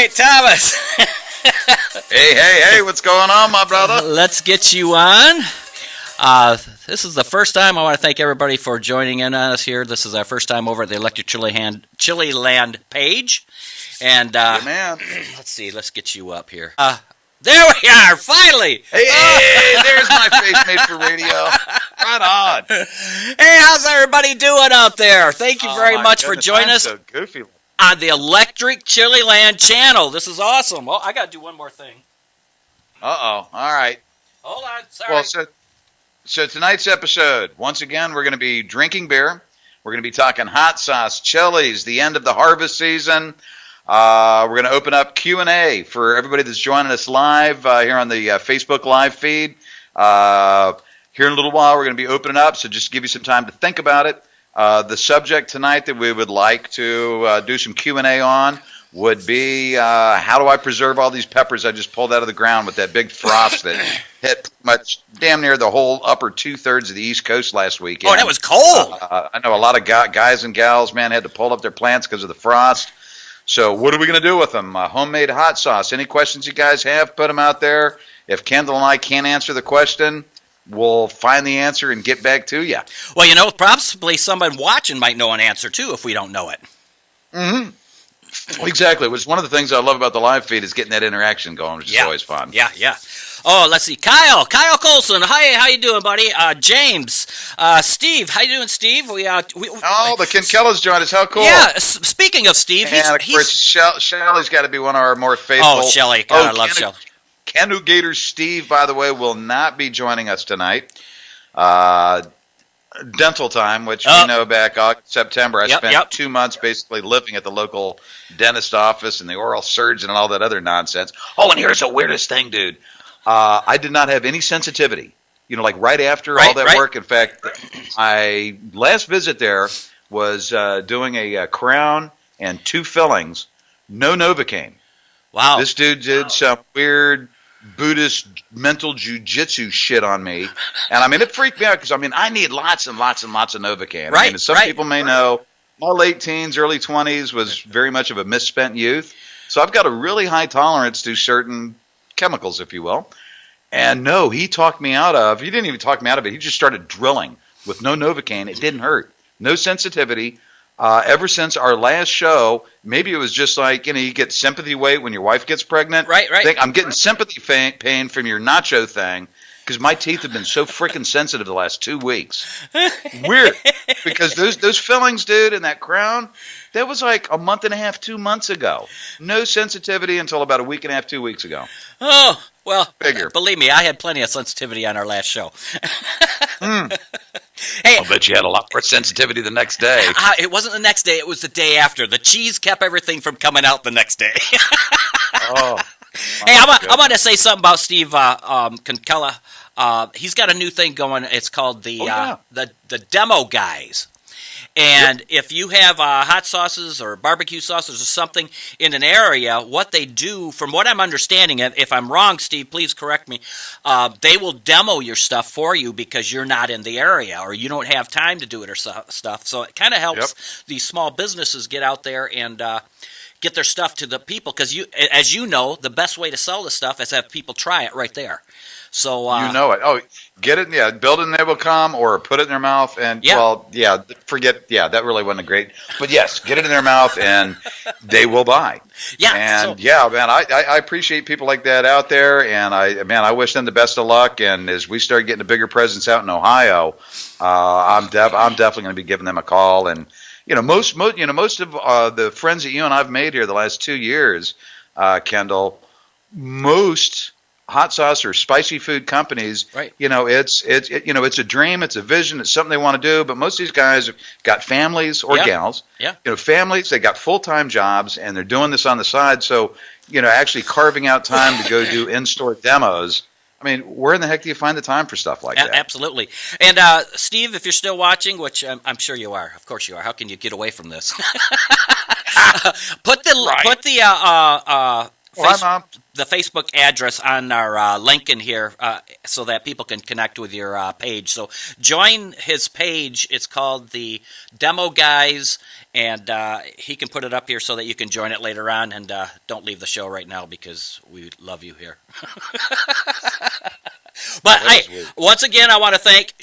right, Thomas. Hey, what's going on, my brother? Let's get you on. This is the first time. I want to thank everybody for joining in on us here. This is our first time over at the Electric Chililand page. And man. Let's see. Let's get you up here. There we are, finally. Hey, there's my face made for radio. Right on. Hey, how's everybody doing out there? Thank you very much for joining us so goofy. on the Electric Chililand channel. This is awesome. Oh, I got to do one more thing. Uh-oh. All right. Hold on. Sorry. Well, so tonight's episode, once again, we're going to be drinking beer. We're going to be talking hot sauce, chilies, the end of the harvest season. We're going to open up Q&A for everybody that's joining us live here on the Facebook live feed. Here in a little while, we're going to be opening up, so just give you some time to think about it. The subject tonight that we would like to do some Q&A on would be how do I preserve all these peppers I just pulled out of the ground with that big frost that hit much damn near the whole upper two-thirds of the East Coast last weekend. Oh, that was cold. I know a lot of guys and gals, man, had to pull up their plants because of the frost. So what are we going to do with them? Homemade hot sauce. Any questions you guys have, put them out there. If Kendall and I can't answer the question, we'll find the answer and get back to you. Well, you know, possibly somebody watching might know an answer, too, if we don't know it. Mm-hmm. Exactly. Which one of the things I love about the live feed is getting that interaction going, which is always fun. Yeah. Oh, let's see. Kyle Colson. Hi, how you doing, buddy? James. Steve. How you doing, Steve? The Kenkella's joined us. How cool. Yeah, speaking of Steve, and of course, Shelly's got to be one of our more faithful. Oh, Shelly. God, I love Shelly. Canoe Gator Steve, by the way, will not be joining us tonight. Dental time, which we know back August, September. I spent 2 months basically living at the local dentist office and the oral surgeon and all that other nonsense. Oh, and here's the weirdest thing, dude. I did not have any sensitivity. You know, like right after all that work. In fact, my last visit there was doing a crown and 2 fillings, no Novocaine. Wow. This dude did some weird Buddhist mental jujitsu shit on me. And I mean, it freaked me out because I need lots and lots and lots of Novocaine. Right. I mean, as some people may know, my late teens, early 20s was very much of a misspent youth. So I've got a really high tolerance to certain chemicals, if you will. And no, he talked me out of, he didn't even talk me out of it. He just started drilling with no Novocaine. It didn't hurt. No sensitivity. Ever since our last show, maybe it was just like, you get sympathy weight when your wife gets pregnant. Right. I'm getting sympathy pain from your nacho thing because my teeth have been so freaking sensitive the last 2 weeks. Weird. Because those fillings, dude, and that crown, that was like a month and a half, 2 months ago. No sensitivity until about a week and a half, 2 weeks ago. Oh, well, Figure. Believe me, I had plenty of sensitivity on our last show. Hey, I'll bet you had a lot more sensitivity the next day. It wasn't the next day. It was the day after. The cheese kept everything from coming out the next day. Hey, I want to say something about Steve Kenkella. He's got a new thing going. It's called the Demo Guys. And if you have hot sauces or barbecue sauces or something in an area, what they do, from what I'm understanding, and if I'm wrong, Steve, please correct me, they will demo your stuff for you because you're not in the area or you don't have time to do it or stuff. So it kind of helps these small businesses get out there and get their stuff to the people because, as you know, the best way to sell the stuff is have people try it right there. So you know it. Oh, get it. Yeah, build it and they will come, or put it in their mouth. And forget. Yeah, that really wasn't great. But yes, get it in their mouth and they will buy. Yeah. And man, I appreciate people like that out there, and I wish them the best of luck. And as we start getting a bigger presence out in Ohio, I'm definitely going to be giving them a call. And most of the friends that you and I've made here the last 2 years, Kendall, most hot sauce or spicy food companies, right? It's a dream, it's a vision, it's something they want to do. But most of these guys have got families or gals, families. They got full-time jobs, and they're doing this on the side. So, actually carving out time to go do in-store demos. I mean, where in the heck do you find the time for stuff like that? Absolutely. And Steve, if you're still watching, which I'm sure you are, of course you are. How can you get away from this? Put the the Facebook address on our link in here so that people can connect with your page. So join his page. It's called the Demo Guys, and he can put it up here so that you can join it later on. And don't leave the show right now because we love you here. But once again, I want to thank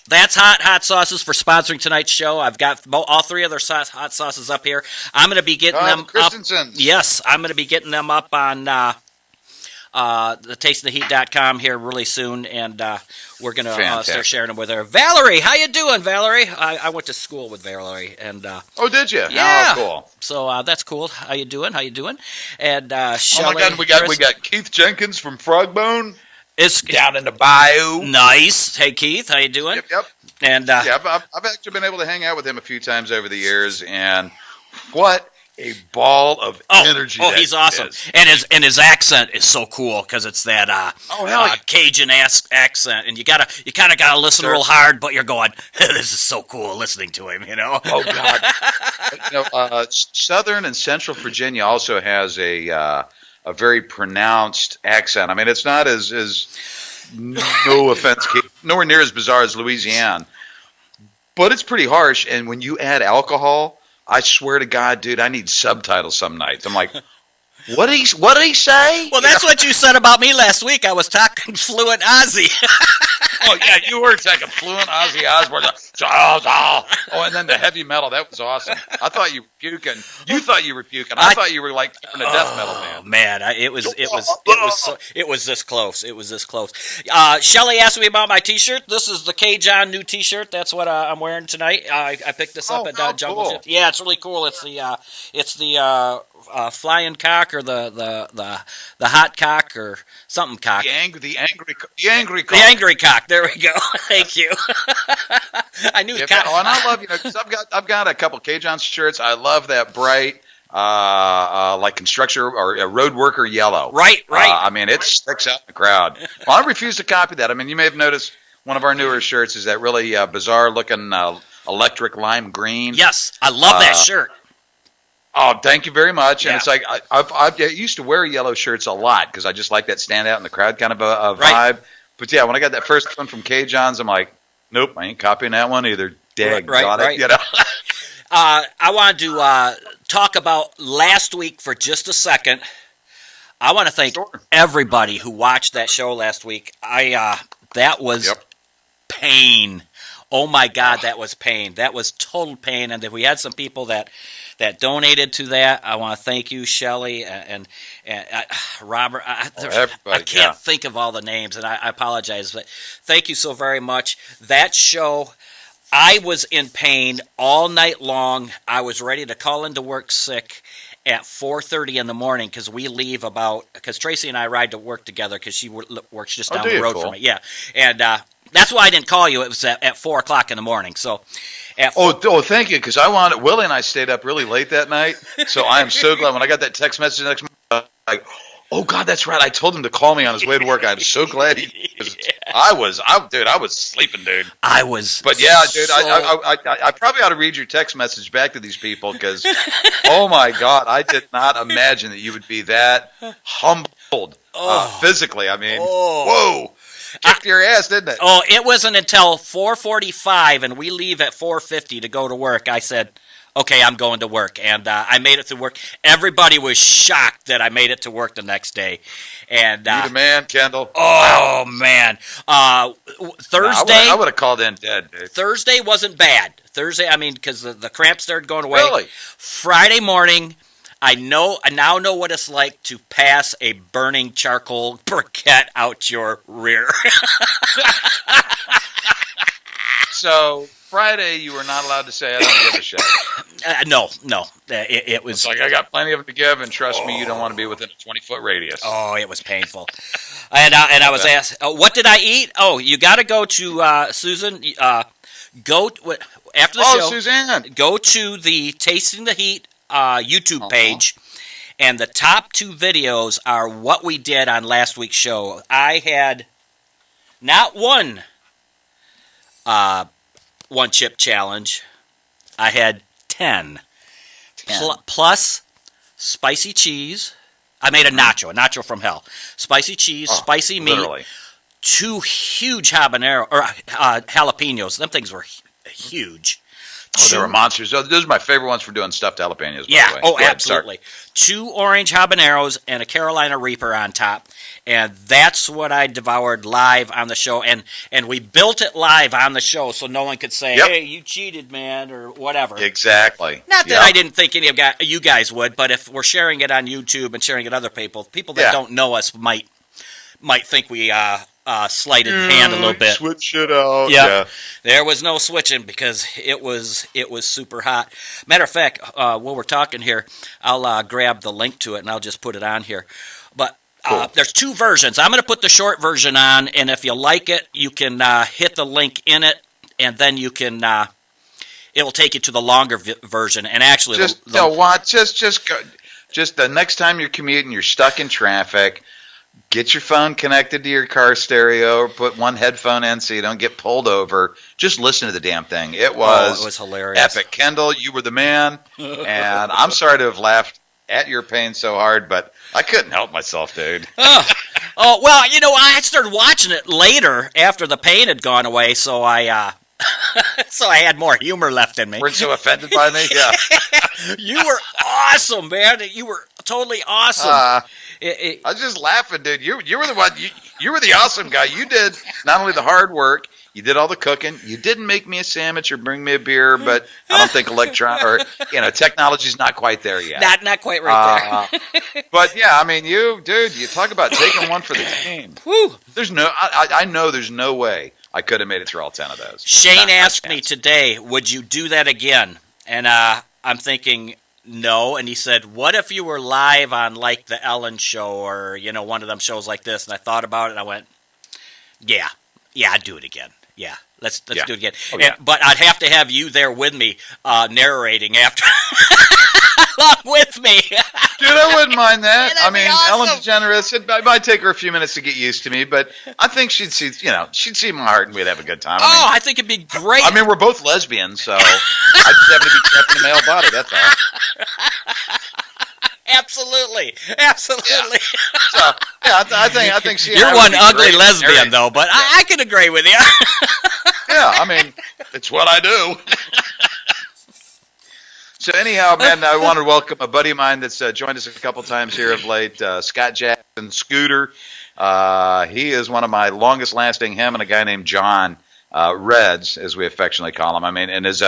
That's Hot Sauces for sponsoring tonight's show. I've got all three of their hot sauces up here. I'm going to be getting them up. Yes, I'm going to be getting them up on the tasteoftheheat.com here really soon, and we're going to start sharing them with her. Valerie, how you doing, Valerie? I went to school with Valerie, and oh, did you? Yeah, oh, cool. So that's cool. How you doing? And oh Shelley, my God, we got Keith Jenkins from Frogbone. It's down in the bayou. Nice. Hey, Keith, how you doing? Yep. And yeah, I've actually been able to hang out with him a few times over the years, and what a ball of energy! Oh, he's awesome, and his accent is so cool because it's that Cajun accent, and you kind of gotta listen real hard, but you're going, this is so cool listening to him, you know. Oh God, Southern and Central Virginia also has a very pronounced accent. I mean, it's not as no offense, nowhere near as bizarre as Louisiana, but it's pretty harsh. And when you add alcohol, I swear to God, dude, I need subtitles some nights. I'm like, what did he say? Well, that's what you said about me last week. I was talking fluent Aussie. Oh yeah, you were talking fluent Ozzy Osbourne. Oh, and then the heavy metal. That was awesome. I thought you were puking. You thought you were puking. I thought you were like in a death metal band. Man, it was this close. It was this close. Shelley asked me about my T-shirt. This is the K-John new T-shirt. That's what I'm wearing tonight. I picked this up at Jungle cool. Gym. Yeah, it's really cool. It's the flying cock or the hot cock or something cock. The angry cock. The angry cock. There we go. Thank you. I knew. And I love because I've got a couple K-John shirts. I love that bright like construction or road worker yellow. Right. I mean, it sticks out in the crowd. Well, I refuse to copy that. I mean, you may have noticed one of our newer shirts is that really bizarre looking electric lime green. Yes, I love that shirt. Oh, thank you very much. Yeah. And it's like I used to wear yellow shirts a lot because I just like that stand out in the crowd kind of a vibe. But yeah, when I got that first one from K-John's, I'm like, nope, I ain't copying that one either. Dang, right. You know? I wanted to talk about last week for just a second. I want to thank everybody who watched that show last week. That was pain. Oh my God, that was pain. That was total pain. And if we had some people that donated to that, I want to thank you, Shelley and Robert. I can't think of all the names, and I apologize, but thank you so very much. That show, I was in pain all night long. I was ready to call into work sick at 4:30 in the morning because we leave because Tracy and I ride to work together because she works just down the road from me. Yeah, and that's why I didn't call you. It was at 4 o'clock in the morning. So, thank you, because Willie and I stayed up really late that night. So I am so glad when I got that text message next morning. Like, oh God, that's right. I told him to call me on his way to work. I'm so glad he. I was sleeping, dude. But yeah, dude, I probably ought to read your text message back to these people because, oh my God, I did not imagine that you would be that humbled physically. I mean, whoa. Kicked your ass, didn't it? Oh, it wasn't until 4:45, and we leave at 4:50 to go to work. I said, okay, I'm going to work, and I made it to work. Everybody was shocked that I made it to work the next day. And you the man, Kendall. Oh, man. Thursday. I would have called in dead, dude. Thursday wasn't bad. Thursday, I mean, because the cramps started going away. Really? Friday morning, I now know what it's like to pass a burning charcoal briquette out your rear. So Friday, you were not allowed to say I don't give a shit. No. It was it's like I got plenty of it to give, and trust me, you don't want to be within a 20-foot radius. Oh, it was painful. And I was asked, what did I eat? Oh, you got to go to Susan. After the show. Suzanne. Go to the Tasting the Heat YouTube page, and the top two videos are what we did on last week's show. I had not one chip challenge. I had 10. Plus spicy cheese, I made a nacho from hell. Spicy cheese, spicy meat, literally. 2 huge jalapenos. Them things were huge. They were monsters. Those are my favorite ones for doing stuffed jalapenos, by Yeah, the way. oh, absolutely. 2 orange habaneros and a Carolina Reaper on top. And that's what I devoured live on the show. And we built it live on the show so no one could say, hey, you cheated, man, or whatever. Exactly. Not that I didn't think any of you guys would, but if we're sharing it on YouTube and sharing it to other people that don't know us might think we slighted hand a little bit. Switch it out. Yeah. There was no switching because it was super hot. Matter of fact, while we're talking here, I'll grab the link to it and I'll just put it on here. But there's 2 versions. I'm going to put the short version on, and if you like it, you can hit the link in it, and then you can. It will take you to the longer version. And actually, Just go. Just the next time you're commuting, you're stuck in traffic. Get your phone connected to your car stereo, or put one headphone in so you don't get pulled over. Just listen to the damn thing. It was hilarious. Epic. Kendall, you were the man, and I'm sorry to have laughed at your pain so hard, but I couldn't help myself, dude. Well, I started watching it later after the pain had gone away, so I had more humor left in me. Weren't so offended by me? Yeah. You were awesome, man. You were totally awesome. I was just laughing, dude. You were the one. You were the awesome guy. You did not only the hard work, you did all the cooking. You didn't make me a sandwich or bring me a beer, but I don't think technology's not quite there yet. Not quite right there. But yeah, I mean, you talk about taking one for the team. Whew. I know there's no way I could have made it through all 10 of those. Shane asked me today, would you do that again? And I'm thinking, no. And he said, what if you were live on like the Ellen show or, one of them shows like this? And I thought about it and I went, yeah, I'd do it again. Yeah, let's do it again. Oh, yeah. But I'd have to have you there with me narrating after. Along with me. Dude, I wouldn't mind that. I mean, awesome. Ellen's generous. It might take her a few minutes to get used to me, but I think she'd see my heart and we'd have a good time. I think it'd be great. I mean, we're both lesbians, so I just happen to be trapped in a male body, that's all. Absolutely. Yeah. So, I think she. You're one ugly lesbian, though, but I can agree with you. Yeah, I mean, it's what I do. So anyhow, man, I want to welcome a buddy of mine that's joined us a couple times here of late, Scott Jackson, Scooter. He is one of my longest-lasting. Him and a guy named John Reds, as we affectionately call him. I mean, and as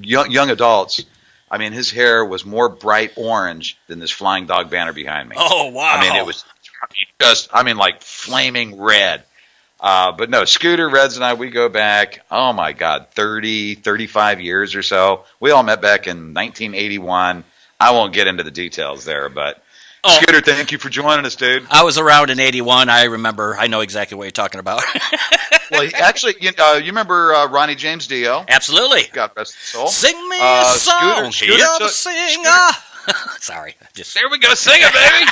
young adults. I mean, his hair was more bright orange than this flying dog banner behind me. Oh, wow. I mean, it was just, like flaming red. But no, Scooter, Reds, and I, we go back, 35 years or so. We all met back in 1981. I won't get into the details there, but Scooter, thank you for joining us, dude. I was around in 81. I know exactly what you're talking about. Well, actually, you remember Ronnie James Dio? Absolutely. God rest his soul. Sing me a song. Scooter Sorry. There we go. Sing it, baby.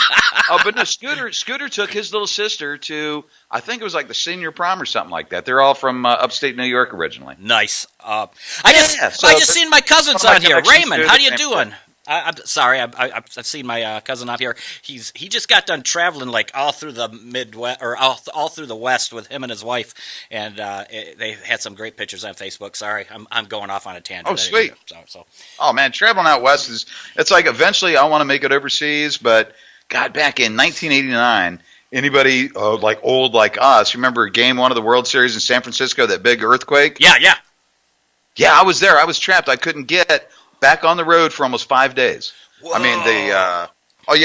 But no, Scooter took his little sister to, I think it was like the senior prom or something like that. They're all from upstate New York originally. Nice. I just seen my cousins on here. Raymond, how you doing? I'm sorry. I've seen my cousin out here. He just got done traveling like all through the Midwest or all through the West with him and his wife, and they had some great pictures on Facebook. Sorry, I'm going off on a tangent. Oh, sweet. So. Oh man, traveling out west it's like eventually I want to make it overseas, but God, back in 1989. Anybody like old like us remember Game 1 of the World Series in San Francisco? That big earthquake. Yeah. Yeah, I was there. I was trapped. I couldn't get back on the road for almost 5 days. Whoa. I mean,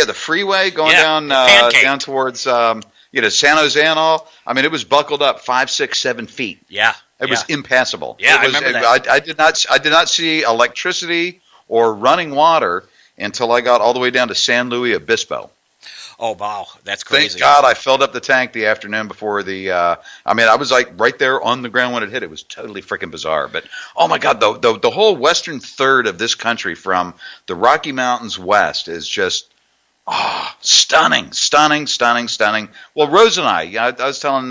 the freeway going down towards, San Jose and all. I mean, it was buckled up 5, 6, 7 feet. Yeah. It was impassable. Yeah, I remember that. I did not see electricity or running water until I got all the way down to San Luis Obispo. Oh, wow. That's crazy. Thank God I filled up the tank the afternoon before I was like right there on the ground when it hit. It was totally freaking bizarre. But, oh, my God, the whole western third of this country from the Rocky Mountains west is just stunning. Well, Rose and I was telling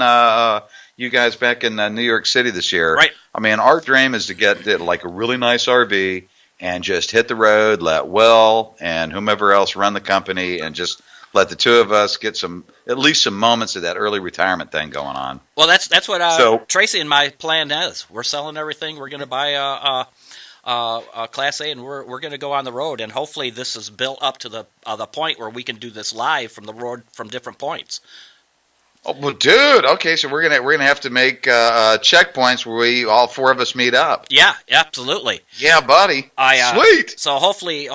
you guys back in New York City this year. Right. I mean, our dream is to get like a really nice RV and just hit the road, let Will and whomever else run the company, and just let the two of us get at least some moments of that early retirement thing going on. Well, that's what Tracy and my plan is. We're selling everything. We're going to buy a Class A, and we're going to go on the road. And hopefully, this is built up to the point where we can do this live from the road from different points. Oh, well, dude. Okay, so we're gonna have to make checkpoints where all four of us meet up. Yeah, absolutely. Yeah, buddy. Sweet. So hopefully,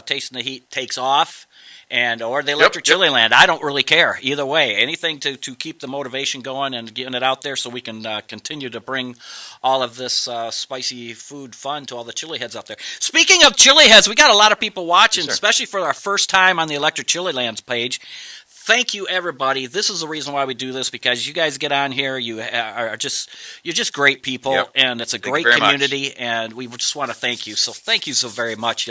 Tasting the Heat takes off. Or the Electric Chililand. I don't really care. Either way. Anything to keep the motivation going and getting it out there so we can continue to bring all of this spicy food fun to all the chili heads out there. Speaking of chili heads, we got a lot of people watching, especially for our first time on the Electric Chililand's page. Thank you, everybody. This is the reason why we do this, because you guys get on here. You're just great people, and it's a great community, and we just want to thank you. So thank you so very much.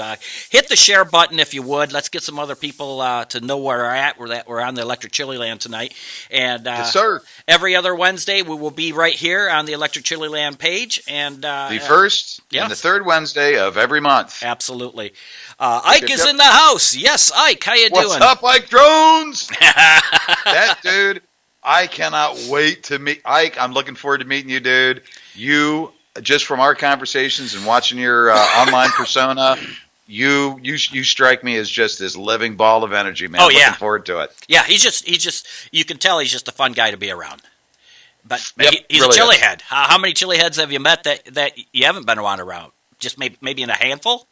Hit the share button if you would. Let's get some other people to know where we're at. We're on the Electric Chililand tonight, and yes, sir. Every other Wednesday we will be right here on the Electric Chililand page, and the first and the third Wednesday of every month. Absolutely. Ike is in the house. Yes, Ike. How you doing? What's up, Ike Drones? That dude, I cannot wait to meet Ike. I'm looking forward to meeting you, dude. You, just from our conversations and watching your online persona, you strike me as just this living ball of energy, man. Oh, yeah. Looking forward to it. Yeah, he's just. You can tell he's just a fun guy to be around. But he's really a chili head. How many chili heads have you met that you haven't been around? Just maybe in a handful.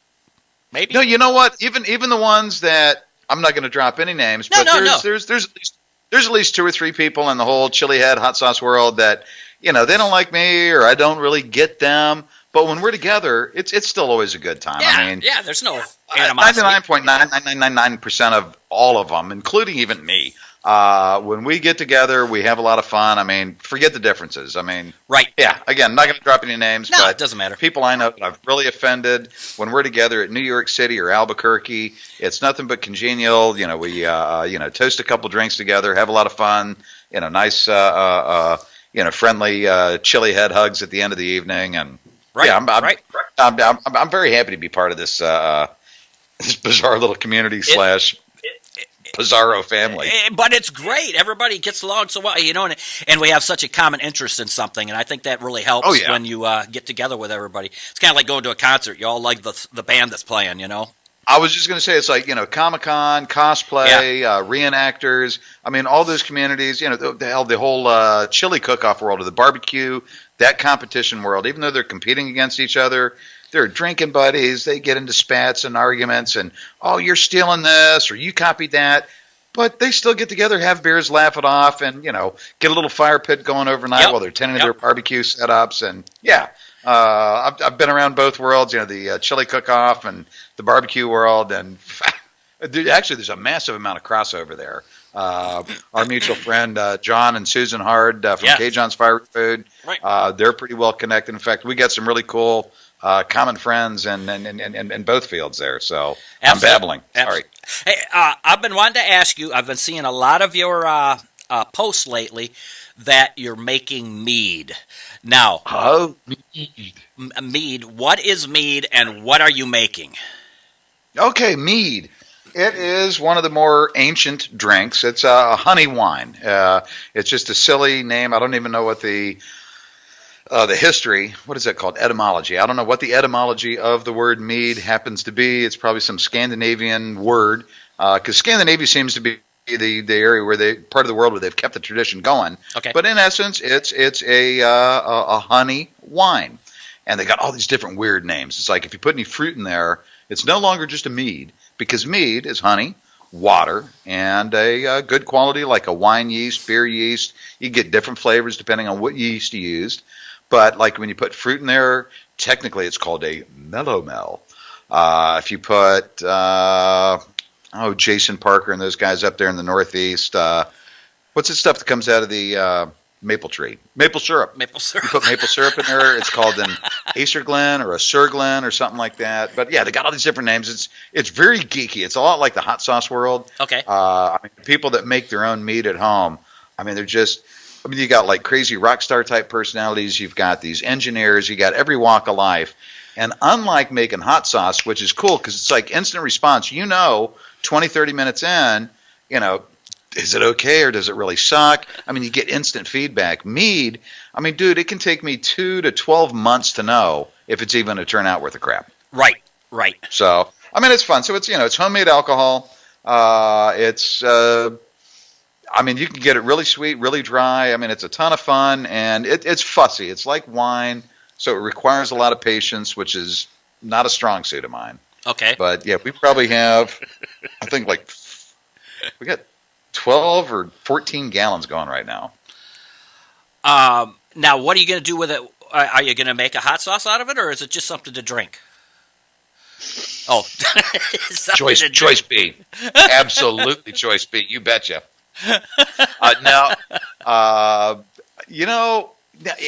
Maybe. No, you know what? Even the ones that I'm not going to drop any names, but there's at least two or three people in the whole chili head hot sauce world that they don't like me or I don't really get them. But when we're together, it's still always a good time. Yeah, I mean, there's no animosity. 99.9999% of all of them, including even me. When we get together, we have a lot of fun. I mean, forget the differences. I mean, right. Yeah, again, not going to drop any names, but it doesn't matter. People I know that I've really offended when we're together at New York City or Albuquerque, it's nothing but congenial. We toast a couple drinks together, have a lot of fun. Nice, friendly chili head hugs at the end of the evening, and I'm very happy to be part of this this bizarre little community Bizarro family. But it's great. Everybody gets along so well, and we have such a common interest in something, and I think that really helps when you get together with everybody. It's kind of like going to a concert. You all like the band that's playing, I was just going to say, it's like, Comic-Con, cosplay, reenactors. I mean, all those communities, the whole chili cook-off world, or the barbecue, that competition world, even though they're competing against each other, they're drinking buddies. They get into spats and arguments and, oh, you're stealing this or you copied that. But they still get together, have beers, laugh it off, and, get a little fire pit going overnight while they're tending to their barbecue setups. And, I've been around both worlds, the chili cook-off and the barbecue world. And actually, there's a massive amount of crossover there. Our mutual friend, John and Susan Hard from K. John's Fire Food, they're pretty well connected. In fact, we got some really cool common friends in both fields there. So I'm babbling. Sorry. Hey, I've been wanting to ask you, I've been seeing a lot of your posts lately that you're making mead. Now, mead. What is mead and what are you making? Okay, mead. It is one of the more ancient drinks. It's a honey wine. It's just a silly name. I don't even know what the history, what is that called? Etymology. I don't know what the etymology of the word mead happens to be. It's probably some Scandinavian word, because Scandinavia seems to be the area where part of the world where they've kept the tradition going. Okay. But in essence, it's a honey wine, and they got all these different weird names. It's like if you put any fruit in there, it's no longer just a mead, because mead is honey, water, and a good quality like a wine yeast, beer yeast. You get different flavors depending on what yeast you used. But like when you put fruit in there, technically it's called a melomel. If you put, Jason Parker and those guys up there in the Northeast, what's the stuff that comes out of the maple tree? Maple syrup. Maple syrup. You put maple syrup in there, it's called an Acerglyn or a Surglyn or something like that. But yeah, they got all these different names. It's very geeky. It's a lot like the hot sauce world. Okay. People that make their own meat at home, they're just... you got like crazy rock star type personalities. You've got these engineers. You got every walk of life. And unlike making hot sauce, which is cool because it's like instant response, 20, 30 minutes in, is it okay or does it really suck? I mean, you get instant feedback. Mead, I mean, dude, it can take me 2 to 12 months to know if it's even going to turn out worth a crap. Right. So, I mean, it's fun. So it's homemade alcohol. I mean, you can get it really sweet, really dry. I mean, it's a ton of fun, and it's fussy. It's like wine, so it requires a lot of patience, which is not a strong suit of mine. Okay. But, yeah, we probably have, I think, we got 12 or 14 gallons going right now. Now, what are you going to do with it? Are you going to make a hot sauce out of it, or is it just something to drink? Oh. Choice B. Absolutely choice B. You betcha.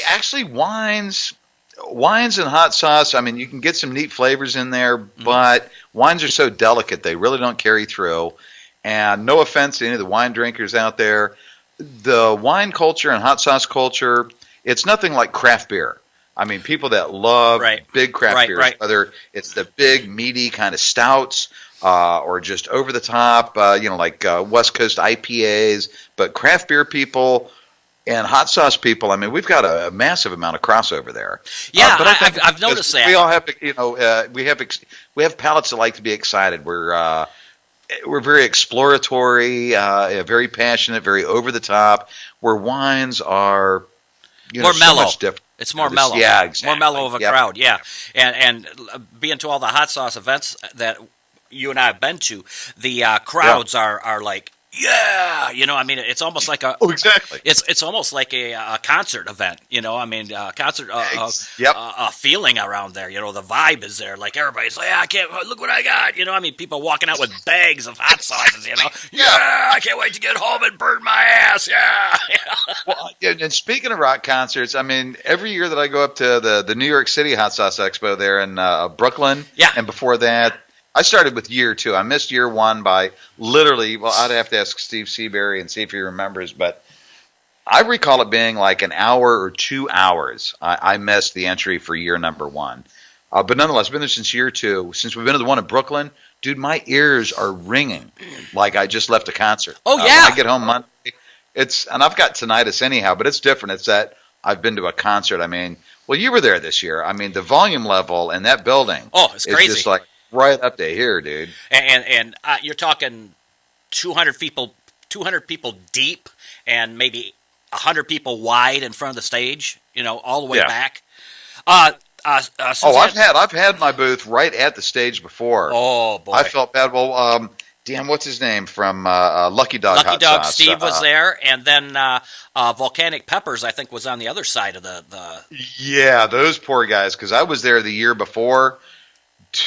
Actually, wines and hot sauce, I mean, you can get some neat flavors in there, but wines are so delicate, they really don't carry through. And no offense to any of the wine drinkers out there, the wine culture and hot sauce culture, it's nothing like craft beer. I mean, people that love big craft beers, whether it's the big, meaty kind of stouts, or just over the top, like West Coast IPAs. But craft beer people and hot sauce people, I mean, we've got a massive amount of crossover there. Yeah, but I've noticed that. We all have to, we have palates that like to be excited. We're very exploratory, very passionate, very over the top. Where wines are, more so mellow. much different. It's more mellow. Yeah, exactly. More mellow of a crowd, yeah. And being to all the hot sauce events that you and I have been to, the crowds are like, yeah, I mean, it's almost like a. Oh, exactly. It's almost like a concert event, I mean, concert feeling around there. The vibe is there. Like everybody's like, I can't look what I got. I mean, people walking out with bags of hot sauces. Yeah, I can't wait to get home and burn my ass. Yeah. Well, and speaking of rock concerts, I mean, every year that I go up to the New York City Hot Sauce Expo there in Brooklyn, and before that. I started with year 2. I missed year 1 by literally, I'd have to ask Steve Seabury and see if he remembers, but I recall it being like an hour or 2 hours. I missed the entry for year number 1. But nonetheless, I've been there since year 2. Since we've been to the one in Brooklyn, dude, my ears are ringing like I just left a concert. Oh, yeah. When I get home Monday, and I've got tinnitus anyhow, but it's different. It's that I've been to a concert. I mean, well, you were there this year. I mean, the volume level in that building it's crazy. Is just like, right up to here, dude. And you're talking 200 people deep and maybe 100 people wide in front of the stage, all the way back. I've had my booth right at the stage before. Oh, boy. I felt bad. Well, what's his name from Lucky Dog Hot Lucky Dog Sauce. Steve was there, and then Volcanic Peppers, I think, was on the other side of the... Yeah, those poor guys, because I was there the year before.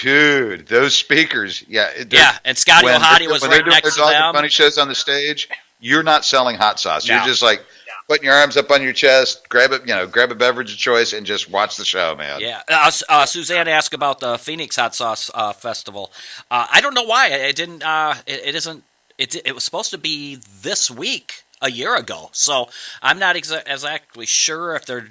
Dude, those speakers, and Scotty O'Hadi was right next to them. When they're doing their Dog and Funny shows on the stage, you're not selling hot sauce. No. You're just like putting your arms up on your chest, grab a beverage of choice, and just watch the show, man. Yeah. Suzanne asked about the Phoenix Hot Sauce Festival. I don't know why it didn't. It isn't. It was supposed to be this week. A year ago, so I'm not exactly sure if they're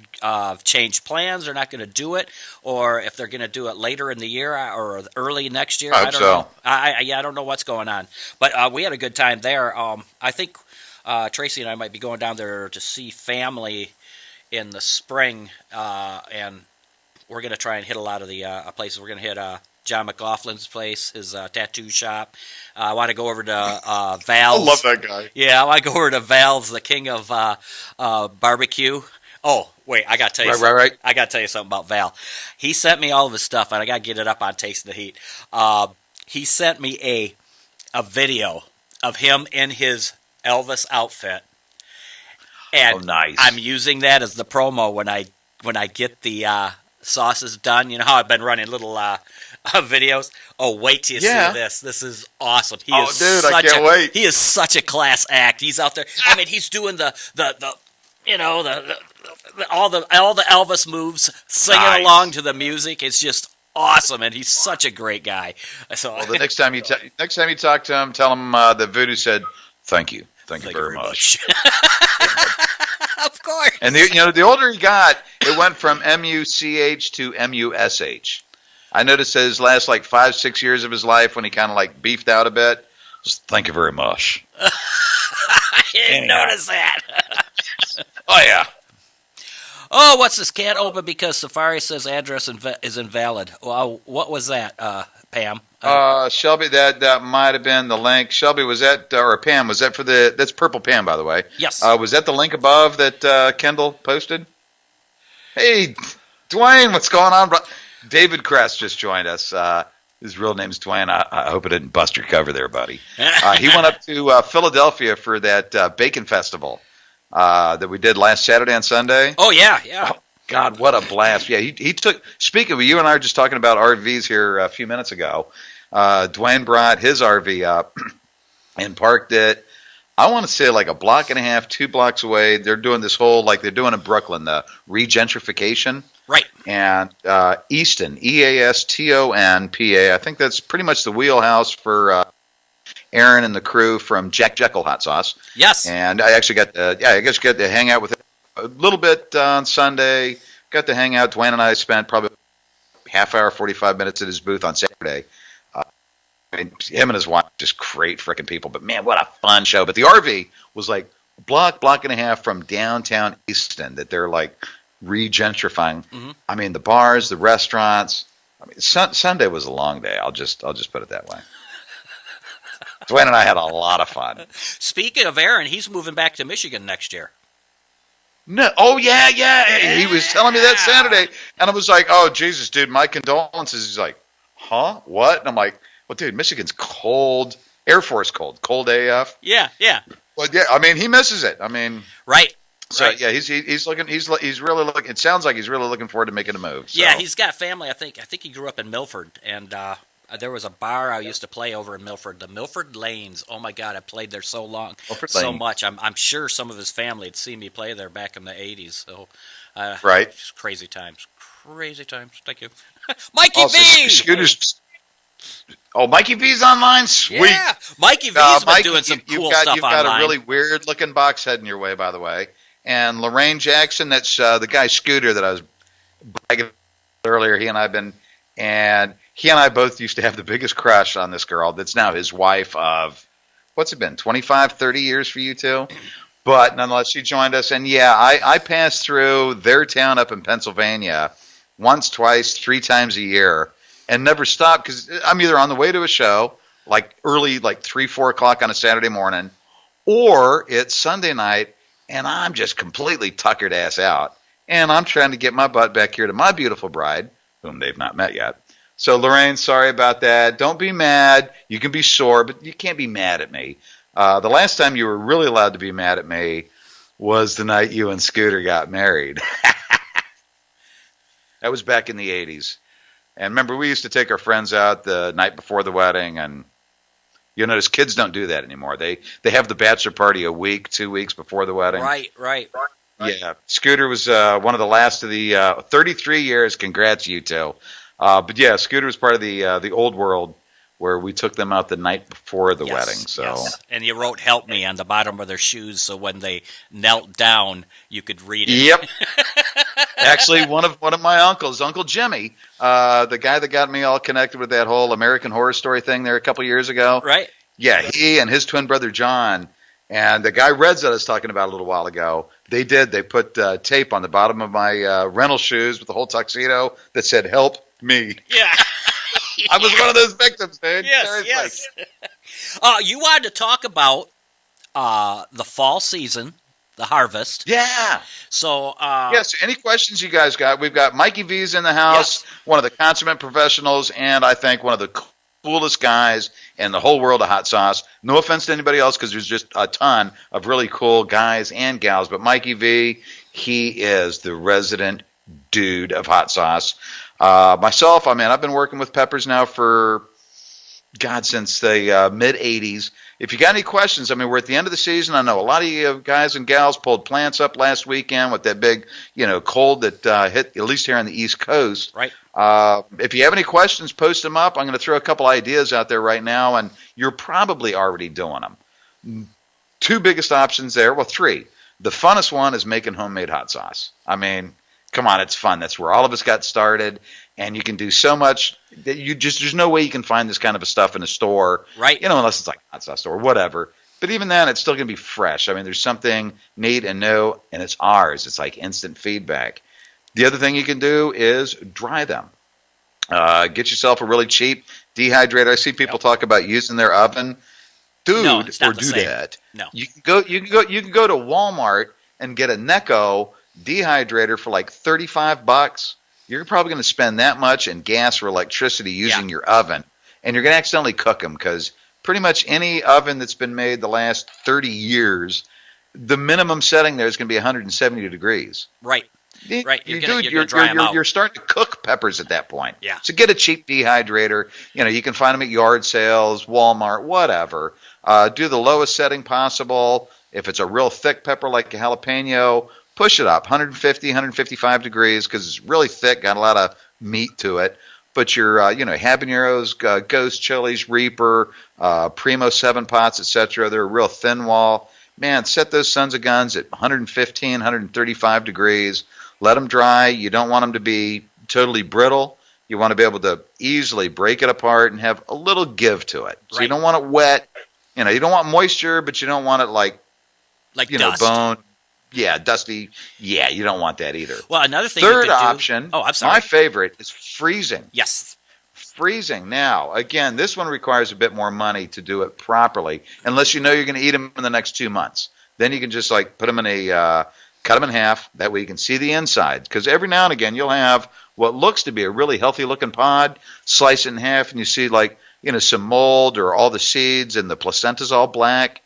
changed plans, they're not going to do it, or if they're going to do it later in the year or early next year. I don't know. I don't know what's going on, but we had a good time there. I think Tracy and I might be going down there to see family in the spring, and we're going to try and hit a lot of the places. We're going to hit John McLaughlin's place, his tattoo shop. I want to go over to Val's. I love that guy. Yeah, I want to go over to Val's, the king of barbecue. Oh, wait, I got to tell you something. Right. I got to tell you something about Val. He sent me all of his stuff, and I got to get it up on Taste the Heat. He sent me a video of him in his Elvis outfit. And nice. I'm using that as the promo when I get the sauces done. You know how I've been running little videos? Oh, wait till you see this. This is awesome. I can't wait. He is such a class act. He's out there. I mean, he's doing the all the Elvis moves, singing along to the music. It's just awesome, and he's such a great guy. So, the next time you talk to him, tell him that Voodoo said thank you. Thank you very much. Of course. And the older he got, it went from MUCH to MUSH. I noticed his last 5-6 years of his life when he kind of beefed out a bit. Just, thank you very much. I didn't notice that. Oh yeah. Oh, what's this? Can't open because Safari says address is invalid. Well, what was that, Pam? Shelby, that might have been the link. Shelby, was that, or Pam, was that for that's Purple Pam, by the way. Yes. Was that the link above that Kendall posted? Hey, Dwayne, what's going on, bro? David Crest just joined us. His real name's Dwayne. I hope it didn't bust your cover there, buddy. He went up to Philadelphia for that bacon festival that we did last Saturday and Sunday. Oh, yeah. Oh, God, what a blast. Yeah, he took, speaking of, you and I were just talking about RVs here a few minutes ago. Dwayne brought his RV up and parked it, I want to say a block and a half, 2 blocks away. They're doing this whole, they're doing in Brooklyn, the regentrification. Right. And Easton, Easton, PA, I think that's pretty much the wheelhouse for Aaron and the crew from Jack Jekyll Hot Sauce. Yes. And I actually got to hang out with him a little bit on Sunday. Got to hang out. Dwayne and I spent probably half hour, 45 minutes at his booth on Saturday. Him and his wife, just great freaking people. But man, what a fun show. But the RV was a block and a half from downtown Easton that they're regentrifying. Mm-hmm. I mean, the bars, the restaurants. I mean, Sunday was a long day. I'll just put it that way. Dwayne and I had a lot of fun. Speaking of Aaron, he's moving back to Michigan next year. No, oh yeah. He was telling me that Saturday, and I was like, "Oh Jesus, dude, my condolences." He's like, "Huh? What?" And I'm like, "Well, dude, Michigan's cold. Air Force cold AF." Yeah. Well, yeah. I mean, he misses it. I mean, right. So yeah, he's looking. He's really looking. It sounds like he's really looking forward to making a move. So. Yeah, he's got family. I think he grew up in Milford, and there was a bar I used to play over in Milford, the Milford Lanes. Oh my God, I played there so much. I'm sure some of his family had seen me play there back in the '80s. So, right, just crazy times. Thank you, Mikey also, V. Scooters. Oh, Mikey V's online. Sweet. Yeah, Mikey V's been doing some cool stuff You've online. got a really weird looking box heading your way, by the way. And Lorraine Jackson, that's the guy Scooter that I was bragging about earlier. He and I both used to have the biggest crush on this girl that's now his wife of, what's it been, 25, 30 years for you two? But nonetheless, she joined us. And yeah, I passed through their town up in Pennsylvania once, twice, 3 times a year and never stopped because I'm either on the way to a show, early, 3, 4 o'clock on a Saturday morning, or it's Sunday night and I'm just completely tuckered ass out. And I'm trying to get my butt back here to my beautiful bride, whom they've not met yet. So, Lorraine, sorry about that. Don't be mad. You can be sore, but you can't be mad at me. The last time you were really allowed to be mad at me was the night you and Scooter got married. That was back in the 80s. And remember, we used to take our friends out the night before the wedding, and you notice kids don't do that anymore. They have the bachelor party a week, 2 weeks before the wedding. Right. Yeah, Scooter was one of the last of the 33 years. Congrats, you two. But yeah, Scooter was part of the old world where we took them out the night before the wedding. So, yes. And you wrote "Help Me" on the bottom of their shoes, so when they knelt down, you could read it. Yep. Actually, one of my uncles, Uncle Jimmy, the guy that got me all connected with that whole American Horror Story thing there a couple years ago. Right. Yeah, he and his twin brother John, and the guy Reds that I was talking about a little while ago, they put tape on the bottom of my rental shoes with the whole tuxedo that said "Help Me." Yeah. I was one of those victims, dude. Yes. You wanted to talk about the fall season, the harvest. Yeah. So, yes. Any questions you guys got? We've got Mikey V's in the house, one of the consummate professionals, and I think one of the coolest guys in the whole world of hot sauce. No offense to anybody else, because there's just a ton of really cool guys and gals. But Mikey V, he is the resident dude of hot sauce. Myself, I've been working with peppers now for, since the mid-'80s. If you got any questions, we're at the end of the season. I know a lot of you guys and gals pulled plants up last weekend with that big, cold that hit, at least here on the East Coast. Right. If you have any questions, post them up. I'm going to throw a couple ideas out there right now, and you're probably already doing them. 2 biggest options there. Well, 3. The funnest one is making homemade hot sauce. Come on, it's fun. That's where all of us got started. and you can do so much that there's no way you can find this kind of stuff in a store, right? Unless it's like a hot sauce store or whatever. But even then, it's still going to be fresh. I mean, there's something neat and new, and it's ours. It's like instant feedback. The other thing you can do is dry them. Get yourself a really cheap dehydrator. I see people talk about using their oven. Dude, no, it's not or the do same. that. No. You can go to Walmart and get a Necco dehydrator for like $35. You're probably going to spend that much in gas or electricity using your oven, and you're going to accidentally cook them because pretty much any oven that's been made the last 30 years, the minimum setting there is going to be 170 degrees. Right. Right. You're starting to cook peppers at that point. Yeah. So get a cheap dehydrator. You can find them at yard sales, Walmart, whatever. Do the lowest setting possible. If it's a real thick pepper like a jalapeno, push it up 150, 155 degrees because it's really thick, got a lot of meat to it. But your habaneros, ghost chilies, Reaper, Primo 7 pots, etc., they're a real thin wall. Man, set those sons of guns at 115, 135 degrees. Let them dry. You don't want them to be totally brittle. You want to be able to easily break it apart and have a little give to it. So you don't want it wet. You don't want moisture, but you don't want it like dust. Bone. Yeah, dusty. Yeah, you don't want that either. Well, another thing. Third option. Oh, I'm sorry. My favorite is freezing. Yes. Freezing. Now, again, this one requires a bit more money to do it properly, unless you know you're going to eat them in the next 2 months. Then you can just put them in cut them in half. That way you can see the inside. Because every now and again you'll have what looks to be a really healthy looking pod, slice it in half, and you see some mold or all the seeds and the placenta's all black.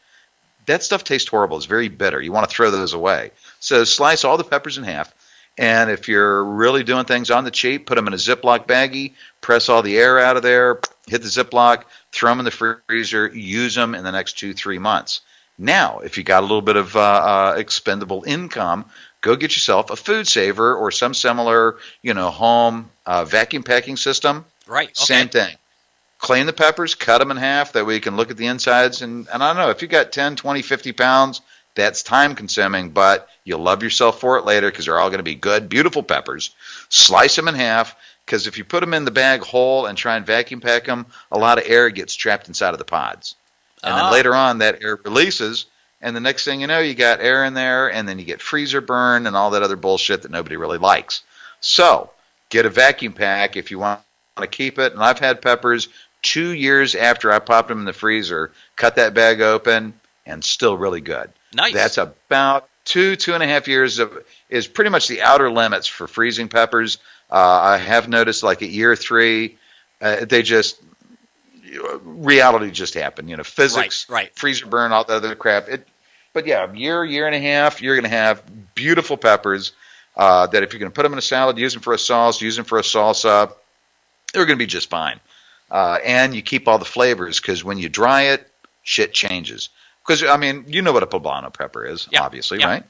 That stuff tastes horrible. It's very bitter. You want to throw those away. So slice all the peppers in half. And if you're really doing things on the cheap, put them in a Ziploc baggie, press all the air out of there, hit the Ziploc, throw them in the freezer, use them in the next 2-3 months. Now, if you got a little bit of expendable income, go get yourself a food saver or some similar, home vacuum packing system. Right. Okay. Same thing. Clean the peppers, cut them in half. That way you can look at the insides. And I don't know, if you got 10, 20, 50 pounds, that's time consuming, but you'll love yourself for it later because they're all going to be good, beautiful peppers. Slice them in half because if you put them in the bag whole and try and vacuum pack them, a lot of air gets trapped inside of the pods. And then later on, that air releases, and the next thing you know, you got air in there, and then you get freezer burn and all that other bullshit that nobody really likes. So get a vacuum pack if you want to keep it. And I've had peppers 2 years after I popped them in the freezer, cut that bag open, and still really good. Nice. That's about 2.5 years is pretty much the outer limits for freezing peppers. I have noticed at year 3, reality just happened. Physics, right. Freezer burn, all that other crap. But yeah, year and a half, you're going to have beautiful peppers that if you're going to put them in a salad, use them for a sauce, use them for a salsa, they're going to be just fine. And you keep all the flavors because when you dry it, shit changes. Because, you know what a poblano pepper is, obviously, right?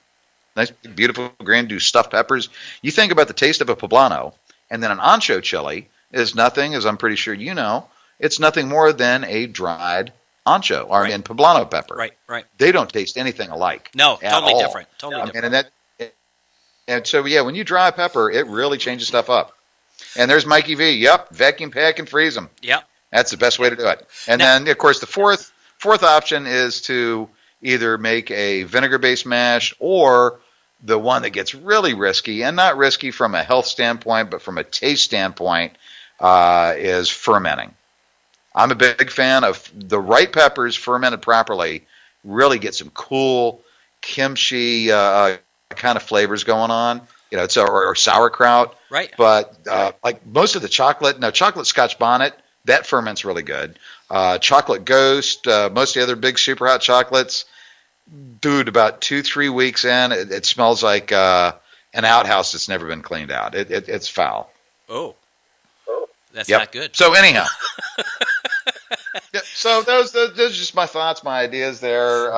Nice, beautiful, grand do stuffed peppers. You think about the taste of a poblano, and then an ancho chili is nothing, as I'm pretty sure you know, it's nothing more than a dried ancho, and poblano pepper. Right. They don't taste anything alike. No, totally all. different. Totally different. And so, when you dry a pepper, it really changes stuff up. And there's Mikey V. Yep, vacuum pack and freeze them. Yep. That's the best way to do it. And then, of course, the fourth option is to either make a vinegar-based mash or the one that gets really risky, and not risky from a health standpoint, but from a taste standpoint, is fermenting. I'm a big fan of the right peppers fermented properly, really get some cool kimchi kind of flavors going on. It's or sauerkraut. Right. But most of the chocolate Scotch bonnet, that ferments really good. Chocolate Ghost, most of the other big super hot chocolates, dude, about 2-3 weeks in, it smells like an outhouse that's never been cleaned out. It's foul. Oh. That's not good. So anyhow. So those are just my thoughts, my ideas there.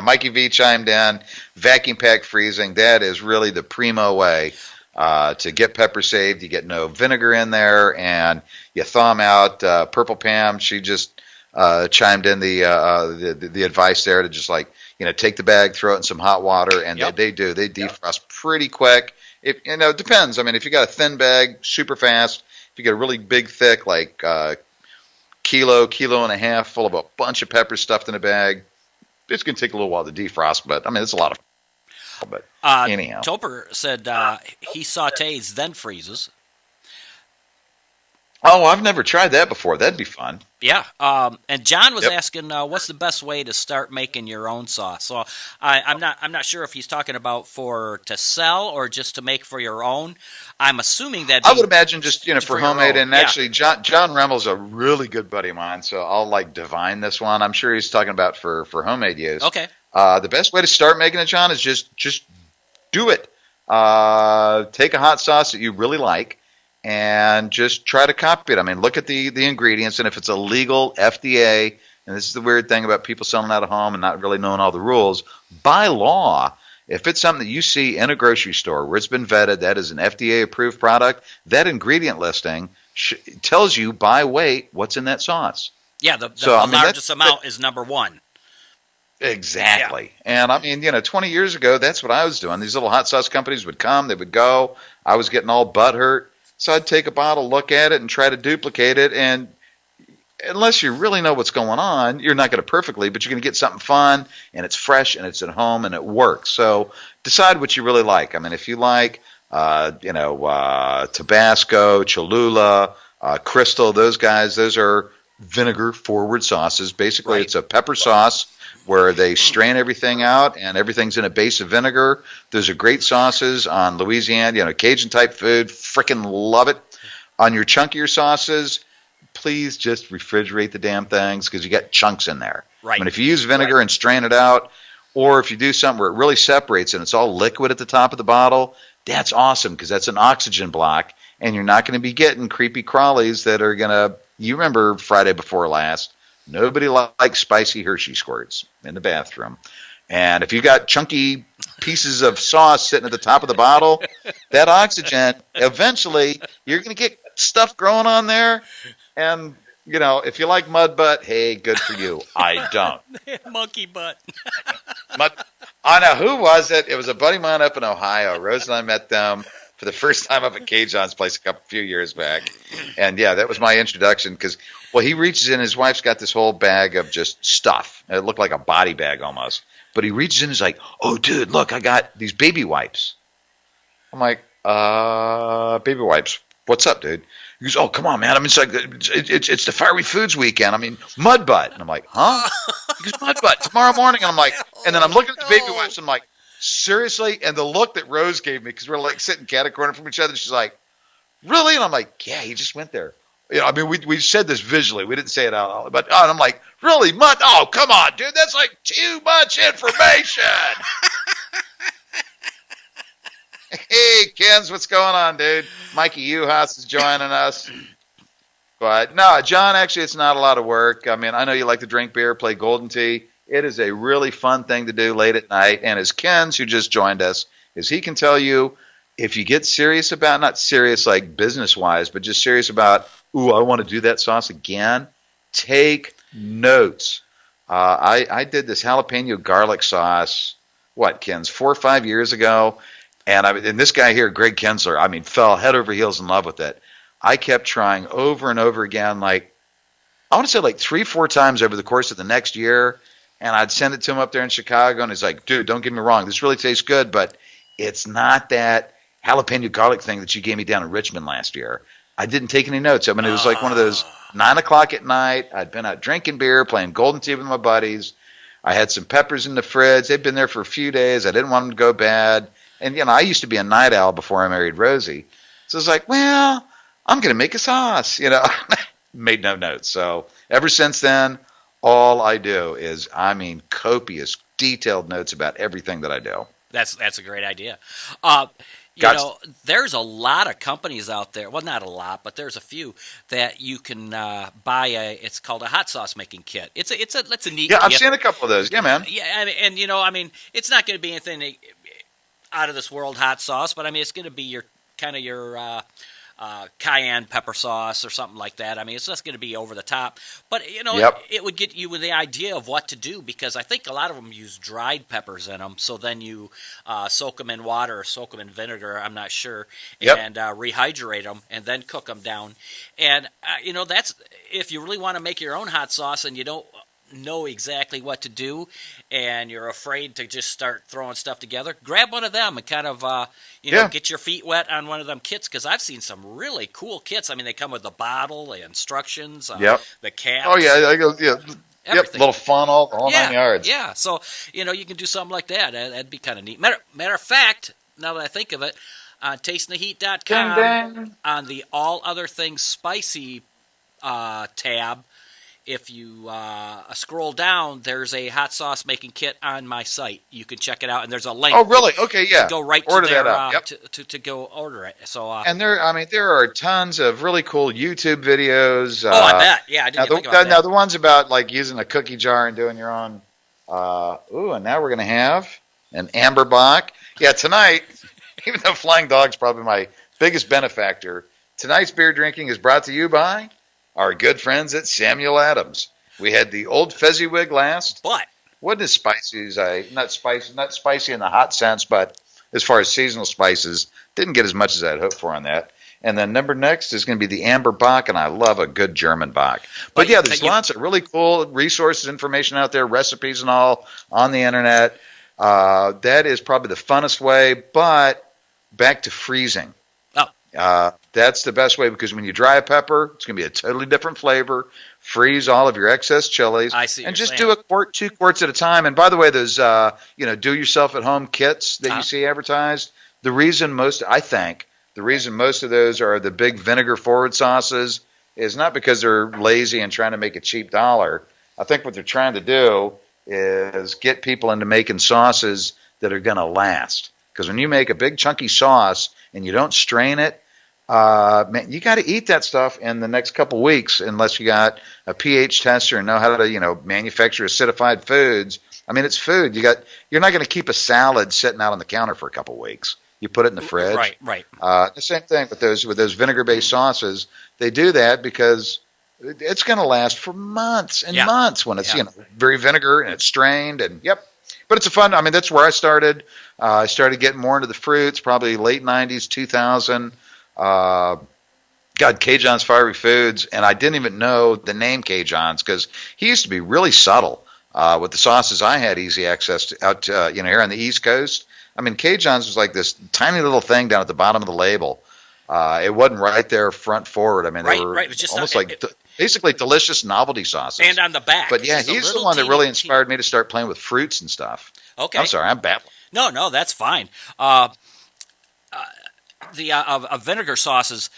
Mikey V chimed in. Vacuum pack freezing, that is really the primo way to get pepper saved. You get no vinegar in there, and you thaw them out. Purple Pam, she just chimed in the advice there to just take the bag, throw it in some hot water, and they defrost pretty quick. It depends. If you got a thin bag, super fast. If you get a really big, thick, like kilo and a half full of a bunch of peppers stuffed in a bag, it's going to take a little while to defrost, but I mean, it's a lot of fun. But anyhow. Topper said he sautés then freezes. Oh, I've never tried that before. That'd be fun. Yeah, and John was asking, what's the best way to start making your own sauce? So I'm not sure if he's talking about to sell or just to make for your own. I'm assuming that I would imagine just for homemade. And yeah. Actually, John Remmel's a really good buddy of mine, so I'll divine this one. I'm sure he's talking about for homemade use. Okay. The best way to start making it, John, is just do it. Take a hot sauce that you really like and just try to copy it. I mean, look at the ingredients, and if it's a legal FDA, and this is the weird thing about people selling out of home and not really knowing all the rules, by law, if it's something that you see in a grocery store where it's been vetted, that is an FDA-approved product, that ingredient listing tells you by weight what's in that sauce. Yeah, the largest amount is number one. Exactly. Yeah. And I mean, 20 years ago, that's what I was doing. These little hot sauce companies would come, they would go. I was getting all butthurt. So I'd take a bottle, look at it, and try to duplicate it. And unless you really know what's going on, you're not going to perfectly, but you're going to get something fun, and it's fresh, and it's at home, and it works. So decide what you really like. I mean, if you like, Tabasco, Cholula, Crystal, those guys, those are vinegar-forward sauces. Basically, It's a pepper sauce where they strain everything out and everything's in a base of vinegar. Those are great sauces on Louisiana, Cajun-type food. Frickin' love it. On your chunkier sauces, please just refrigerate the damn things because you got chunks in there. Right. I mean, if you use vinegar and strain it out, or if you do something where it really separates and it's all liquid at the top of the bottle, that's awesome because that's an oxygen block, and you're not going to be getting creepy crawlies that are going to – you remember Friday before last, nobody likes spicy Hershey squirts in the bathroom. And if you got chunky pieces of sauce sitting at the top of the bottle, that oxygen, eventually you're going to get stuff growing on there. And, if you like mud butt, hey, good for you. I don't. Monkey butt. I know. Who was it? It was a buddy of mine up in Ohio. Rose and I met them for the first time up at Cajon's place a few years back. And, yeah, that was my introduction because, he reaches in. His wife's got this whole bag of just stuff. It looked like a body bag almost. But he reaches in and he's like, oh, dude, look, I got these baby wipes. I'm like, baby wipes. What's up, dude? He goes, oh, come on, man. I mean, it's the Fiery Foods weekend. I mean, mud butt. And I'm like, huh? He goes, mud butt, tomorrow morning. And I'm like, and then I'm looking at the baby wipes. And I'm like, seriously? And the look that Rose gave me, because we're like sitting cat-a-corner from each other, she's like, really? And I'm like, yeah, he just went there. I mean, we said this visually. We didn't say it out loud. But and I'm like, really? Mud? Oh, come on, dude. That's like too much information. Hey, Kens, what's going on, dude? Mikey Uhas is joining us. But, no, John, actually, it's not a lot of work. I mean, I know you like to drink beer, play Golden Tee. It is a really fun thing to do late at night. And as Kens, who just joined us, as he can tell you, if you get serious about, not serious like business-wise, but just serious about, ooh, I want to do that sauce again, take notes. I did this jalapeno garlic sauce, Kens, 4 or 5 years ago. And this guy here, Greg Kinsler, I mean, fell head over heels in love with it. I kept trying over and over again, I want to say 3-4 times over the course of the next year. And I'd send it to him up there in Chicago, and he's like, dude, don't get me wrong. This really tastes good, but it's not that jalapeno garlic thing that you gave me down in Richmond last year. I didn't take any notes. I mean, it was like one of those 9 o'clock at night. I'd been out drinking beer, playing Golden Tee with my buddies. I had some peppers in the fridge. They'd been there for a few days. I didn't want them to go bad. And, I used to be a night owl before I married Rosie. So I was like, well, I'm going to make a sauce, Made no notes. So ever since then, all I do is, copious, detailed notes about everything that I do. That's a great idea. There's a lot of companies out there. Well, not a lot, but there's a few that you can buy. It's called a hot sauce making kit. It's a neat. Yeah, I've seen a couple of those. Yeah, man. Yeah, and it's not going to be anything out of this world hot sauce, but it's going to be your cayenne pepper sauce or something like that. I mean, it's just going to be over the top, but Yep. it would get you with the idea of what to do, because I think a lot of them use dried peppers in them. So then you soak them in water or soak them in vinegar. I'm not sure, Yep. and rehydrate them and then cook them down. And that's if you really want to make your own hot sauce and you don't know exactly what to do and you're afraid to just start throwing stuff together, grab one of them and kind of get your feet wet on one of them kits, because I've seen some really cool kits. I mean, they come with the bottle, the instructions, Yep. the caps. Oh yeah, I go yeah. Yep, Everything. little funnel, all Yeah, 9 yards. Yeah, so you can do something like that. That'd be kind of neat. Matter of fact, now that I think of it, on tastingtheheat.com, Ding, ding. on the All Other Things Spicy tab, if you scroll down, there's a hot sauce making kit on my site. You can check it out, and there's a link. Oh, really? Okay, yeah. To go right order to their, that up. Yep. to go order it. So and there are tons of really cool YouTube videos. I bet. Yeah, I didn't think about that. Now the ones about like using a cookie jar and doing your own. And now we're gonna have an amber bock. Yeah, tonight, even though Flying Dog's probably my biggest benefactor, tonight's beer drinking is brought to you by our good friends at Samuel Adams. We had the old Fezziwig last. But wasn't as spicy as not spicy in the hot sense, but as far as seasonal spices, didn't get as much as I'd hoped for on that. And then number next is going to be the Amber Bock, and I love a good German Bock. But yeah, there's lots of really cool resources, information out there, recipes and all on the internet. That is probably the funnest way, but back to freezing. That's the best way, because when you dry a pepper, it's going to be a totally different flavor. Freeze all of your excess chilies. I see. And just do a quart, 2 quarts at a time. And by the way, those do-yourself-at-home kits that you see advertised, the reason most of those are the big vinegar-forward sauces is not because they're lazy and trying to make a cheap dollar. I think what they're trying to do is get people into making sauces that are going to last. Because when you make a big chunky sauce and you don't strain it, man, you got to eat that stuff in the next couple weeks, unless you got a pH tester and know how to, manufacture acidified foods. I mean, it's food. You're not going to keep a salad sitting out on the counter for a couple weeks. You put it in the fridge. Right. The same thing with those vinegar-based sauces. They do that because it's going to last for months and months when it's very vinegar and it's strained and But it's that's where I started. I started getting more into the fruits, probably late 90s, 2000. K-John's Fiery Foods, and I didn't even know the name K-John's because he used to be really subtle with the sauces I had easy access to out here on the East Coast. I mean, K-John's was like this tiny little thing down at the bottom of the label. It wasn't right there front forward. I mean, they were just almost basically delicious novelty sauces. And on the back. But yeah, he's the one that really inspired me to start playing with fruits and stuff. Okay. I'm sorry, I'm babbling. No, that's fine. The vinegar sauces,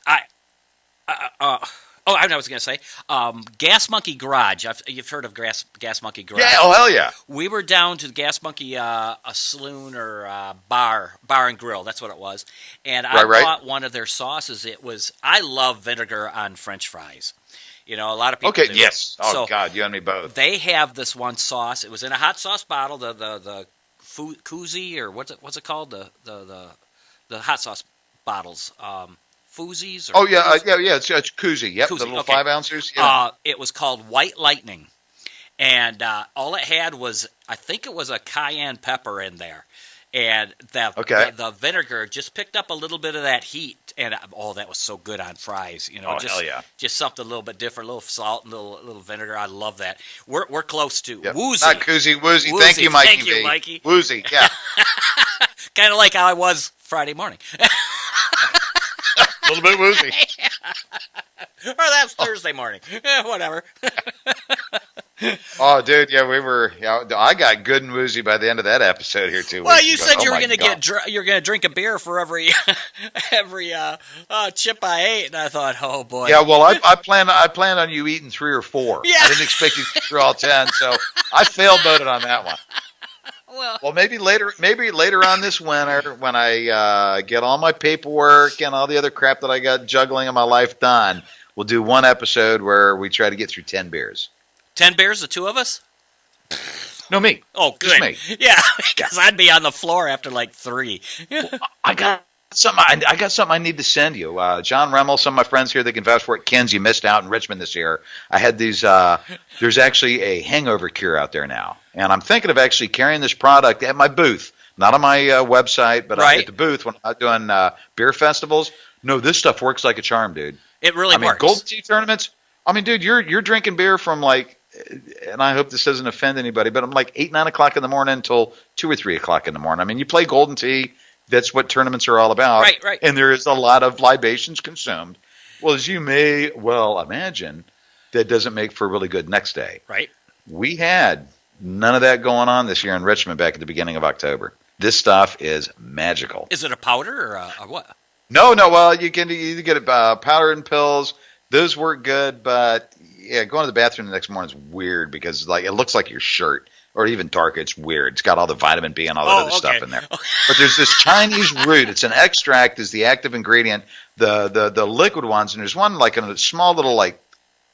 I was going to say, Gas Monkey Garage. You've heard of Gas Monkey Garage? Yeah, oh hell yeah. We were down to the Gas Monkey, a saloon or bar and grill. That's what it was. And I bought one of their sauces. I love vinegar on French fries. A lot of people. Okay, do. yes. Oh so God, you and me both. They have this one sauce. It was in a hot sauce bottle. The koozie, or what's it called? The hot sauce bottles, Foozies. It's koozie. Yep, koozie, the little 5 ounces. Yeah. It was called White Lightning, and all it had was, I think it was a cayenne pepper in there, and the vinegar just picked up a little bit of that heat, and that was so good on fries. Hell yeah. Just something a little bit different, a little salt, and a little vinegar. I love that. We're close to woozy. Not koozie, woozy. Thank you, Mikey. Thank you, Mikey. Woozy, yeah. Kind of like how I was Friday morning. A little bit woozy. Or that's Thursday morning. Whatever. Oh, dude, yeah, I got good and woozy by the end of that episode here too. Well, you said you were going to you're going to drink a beer for every chip I ate, and I thought, oh boy. Yeah, well, I planned on you eating 3 or 4. Yeah. I didn't expect you to get through all 10, so I failed voted on that one. Well, maybe later on this winter, when I get all my paperwork and all the other crap that I got juggling in my life done, we'll do one episode where we try to get through 10 beers. 10 beers, the two of us? No, me. Oh, good. Just me. Yeah, because I'd be on the floor after like 3. Well, I got I got something I need to send you. John Remmel, some of my friends here, they can vouch for it. Ken's, you missed out in Richmond this year. I had these. There's actually a hangover cure out there now, and I'm thinking of actually carrying this product at my booth, not on my website, but at the booth when I'm doing beer festivals. No, this stuff works like a charm, dude. It really works. Golden Tea tournaments. I mean, dude, you're drinking beer from like, and I hope this doesn't offend anybody, but I'm like 8, 9 o'clock in the morning until 2 or 3 o'clock in the morning. I mean, you play Golden Tea. That's what tournaments are all about. Right. And there is a lot of libations consumed. Well, as you may well imagine, that doesn't make for a really good next day. Right. We had none of that going on this year in Richmond back at the beginning of October. This stuff is magical. Is it a powder or what? No. Well, you can either get it powder and pills. Those work good, but yeah, going to the bathroom the next morning is weird because like it looks like your shirt, or even darker. It's weird. It's got all the vitamin B and all that other stuff in there. But there's this Chinese root. It's an extract is the active ingredient. The liquid ones, and there's one like in a small little like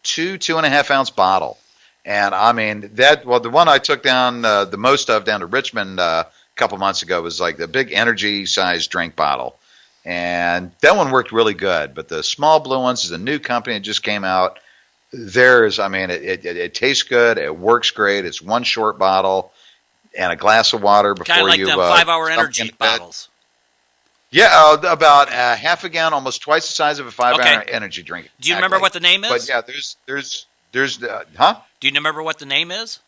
2.5 ounce bottle. And I mean the one I took down the most of down to Richmond a couple months ago was like the big energy sized drink bottle. And that one worked really good, but the small blue ones is a new company. It just came out. It tastes good. It works great. It's one short bottle and a glass of water before you. Kind of like them 5-hour energy bottles. Yeah, about half a gallon, almost twice the size of a 5-hour energy drink. Do you remember what the name is? But yeah, there's huh? Do you remember what the name is?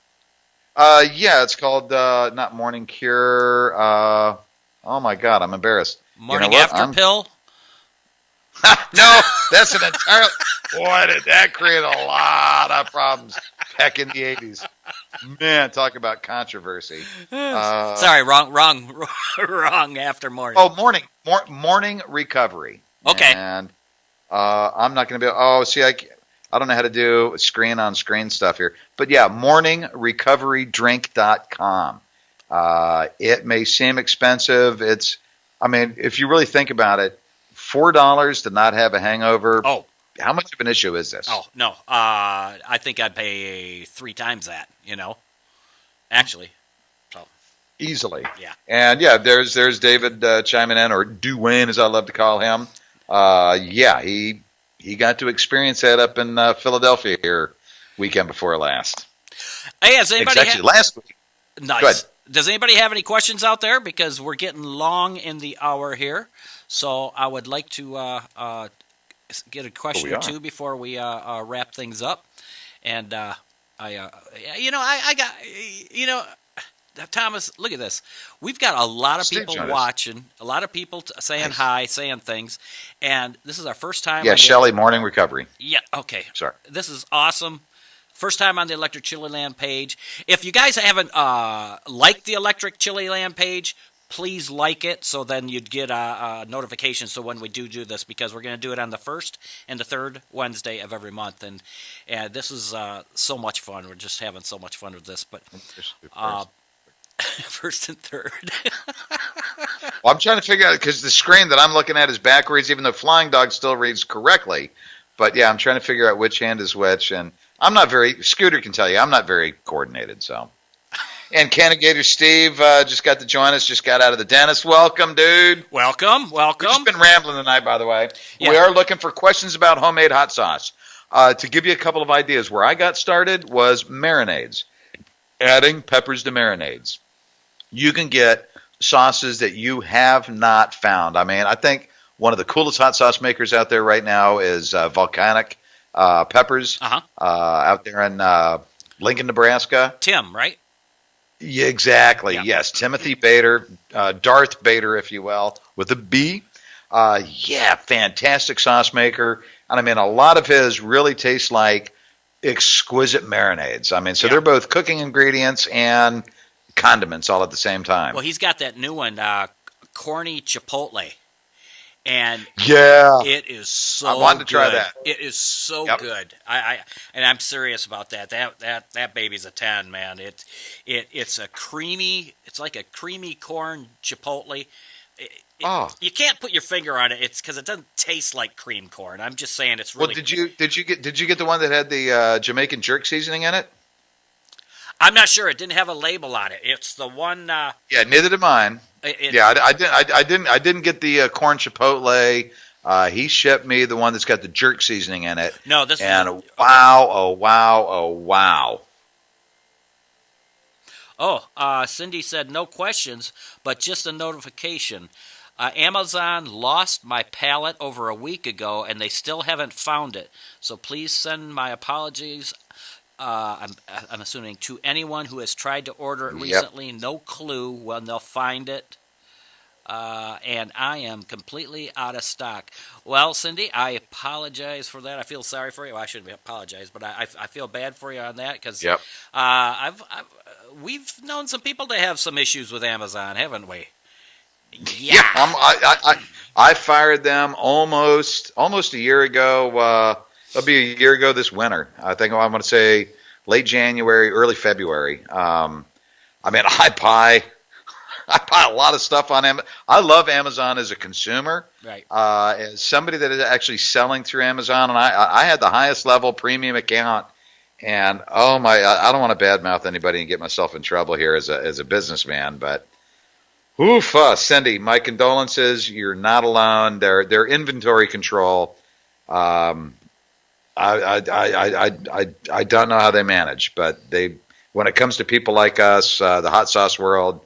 Yeah, it's called not Morning Cure. Oh my God, I'm embarrassed. Morning After Pill? No, that's an entire... Boy, did that create a lot of problems back in the 80s. Man, talk about controversy. Sorry, wrong after morning. Oh, morning recovery. Okay. And I'm not going to be... Oh, see, I don't know how to do screen-on-screen stuff here. But yeah, morningrecoverydrink.com. It may seem expensive. If you really think about it, $4 to not have a hangover. Oh, how much of an issue is this? Oh no, I think I'd pay 3 times that. Actually, so easily. Yeah. And yeah, there's David chiming in, or Dwayne as I love to call him. Yeah, he got to experience that up in Philadelphia here weekend before last. Hey, has anybody last week? Nice. Good. Does anybody have any questions out there? Because we're getting long in the hour here. So I would like to get a question or two before we wrap things up. And Thomas, look at this. We've got a lot of people watching, a lot of people saying hi, saying things. And this is our first time. Yeah, Shelley, Morning Recovery. Yeah, okay. Sorry. This is awesome. First time on the Electric Chililand page. If you guys haven't liked the Electric Chililand page, please like it so then you'd get a notification so when we do this, because we're going to do it on the first and the third Wednesday of every month. And this is so much fun. We're just having so much fun with this. But first and third. Well, I'm trying to figure out, because the screen that I'm looking at is backwards, even though Flying Dog still reads correctly. But yeah, I'm trying to figure out which hand is which. And Scooter can tell you, I'm not very coordinated, so. And Canagator Steve just got to join us, just got out of the dentist. Welcome, dude. Welcome. We've just been rambling tonight, by the way. Yeah. We are looking for questions about homemade hot sauce. To give you a couple of ideas, where I got started was marinades, adding peppers to marinades. You can get sauces that you have not found. I mean, I think one of the coolest hot sauce makers out there right now is Volcanic Peppers out there in Lincoln, Nebraska. Tim, right? Yeah, exactly. Yeah. Yes, Timothy Bader, Darth Bader, if you will, with a B. Yeah, fantastic sauce maker. And I mean, a lot of his really tastes like exquisite marinades. I mean, so they're both cooking ingredients and condiments all at the same time. Well, he's got that new one, corny Chipotle. And it is so good. I wanted to try that. It is so good. And I'm serious about that. That baby's a 10, man. It's a creamy. It's like a creamy corn Chipotle. You can't put your finger on it. It's because it doesn't taste like cream corn. I'm just saying it's really. Well, did you get the one that had the Jamaican jerk seasoning in it? I'm not sure. It didn't have a label on it. It's the one. Yeah, neither did mine. I didn't get the corn chipotle. He shipped me the one that's got the jerk seasoning in it. No, this and was, wow. Oh, Cindy said no questions, but just a notification. Amazon lost my pallet over a week ago, and they still haven't found it. So please send my apologies. I'm assuming to anyone who has tried to order it recently. No clue when they'll find it. And I am completely out of stock. Well, Cindy, I apologize for that. I feel sorry for you. Well, I shouldn't apologize, but I feel bad for you on that because we've known some people to have some issues with Amazon, haven't we? Yeah, I fired them almost a year ago. It'll be a year ago this winter. I think I'm going to say late January, early February. I buy a lot of stuff on Amazon. I love Amazon as a consumer. Right. As somebody that is actually selling through Amazon, and I had the highest level premium account. And I don't want to badmouth anybody and get myself in trouble here as a businessman, but. Oof, Cindy, my condolences. You're not alone. Their inventory control. I don't know how they manage, but when it comes to people like us, the hot sauce world,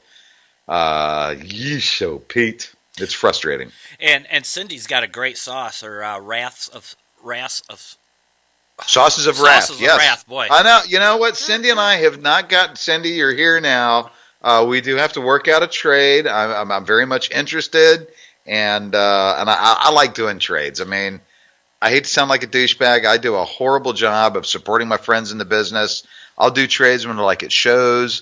so Pete, it's frustrating. And Cindy's got a great sauce, or Sauces of Wrath. Yes, Wrath, boy. I know. You know what? Cindy and I have not gotten. Cindy, you're here now. We do have to work out a trade. I'm very much interested, and I like doing trades. I mean, I hate to sound like a douchebag. I do a horrible job of supporting my friends in the business. I'll do trades when they're like at shows,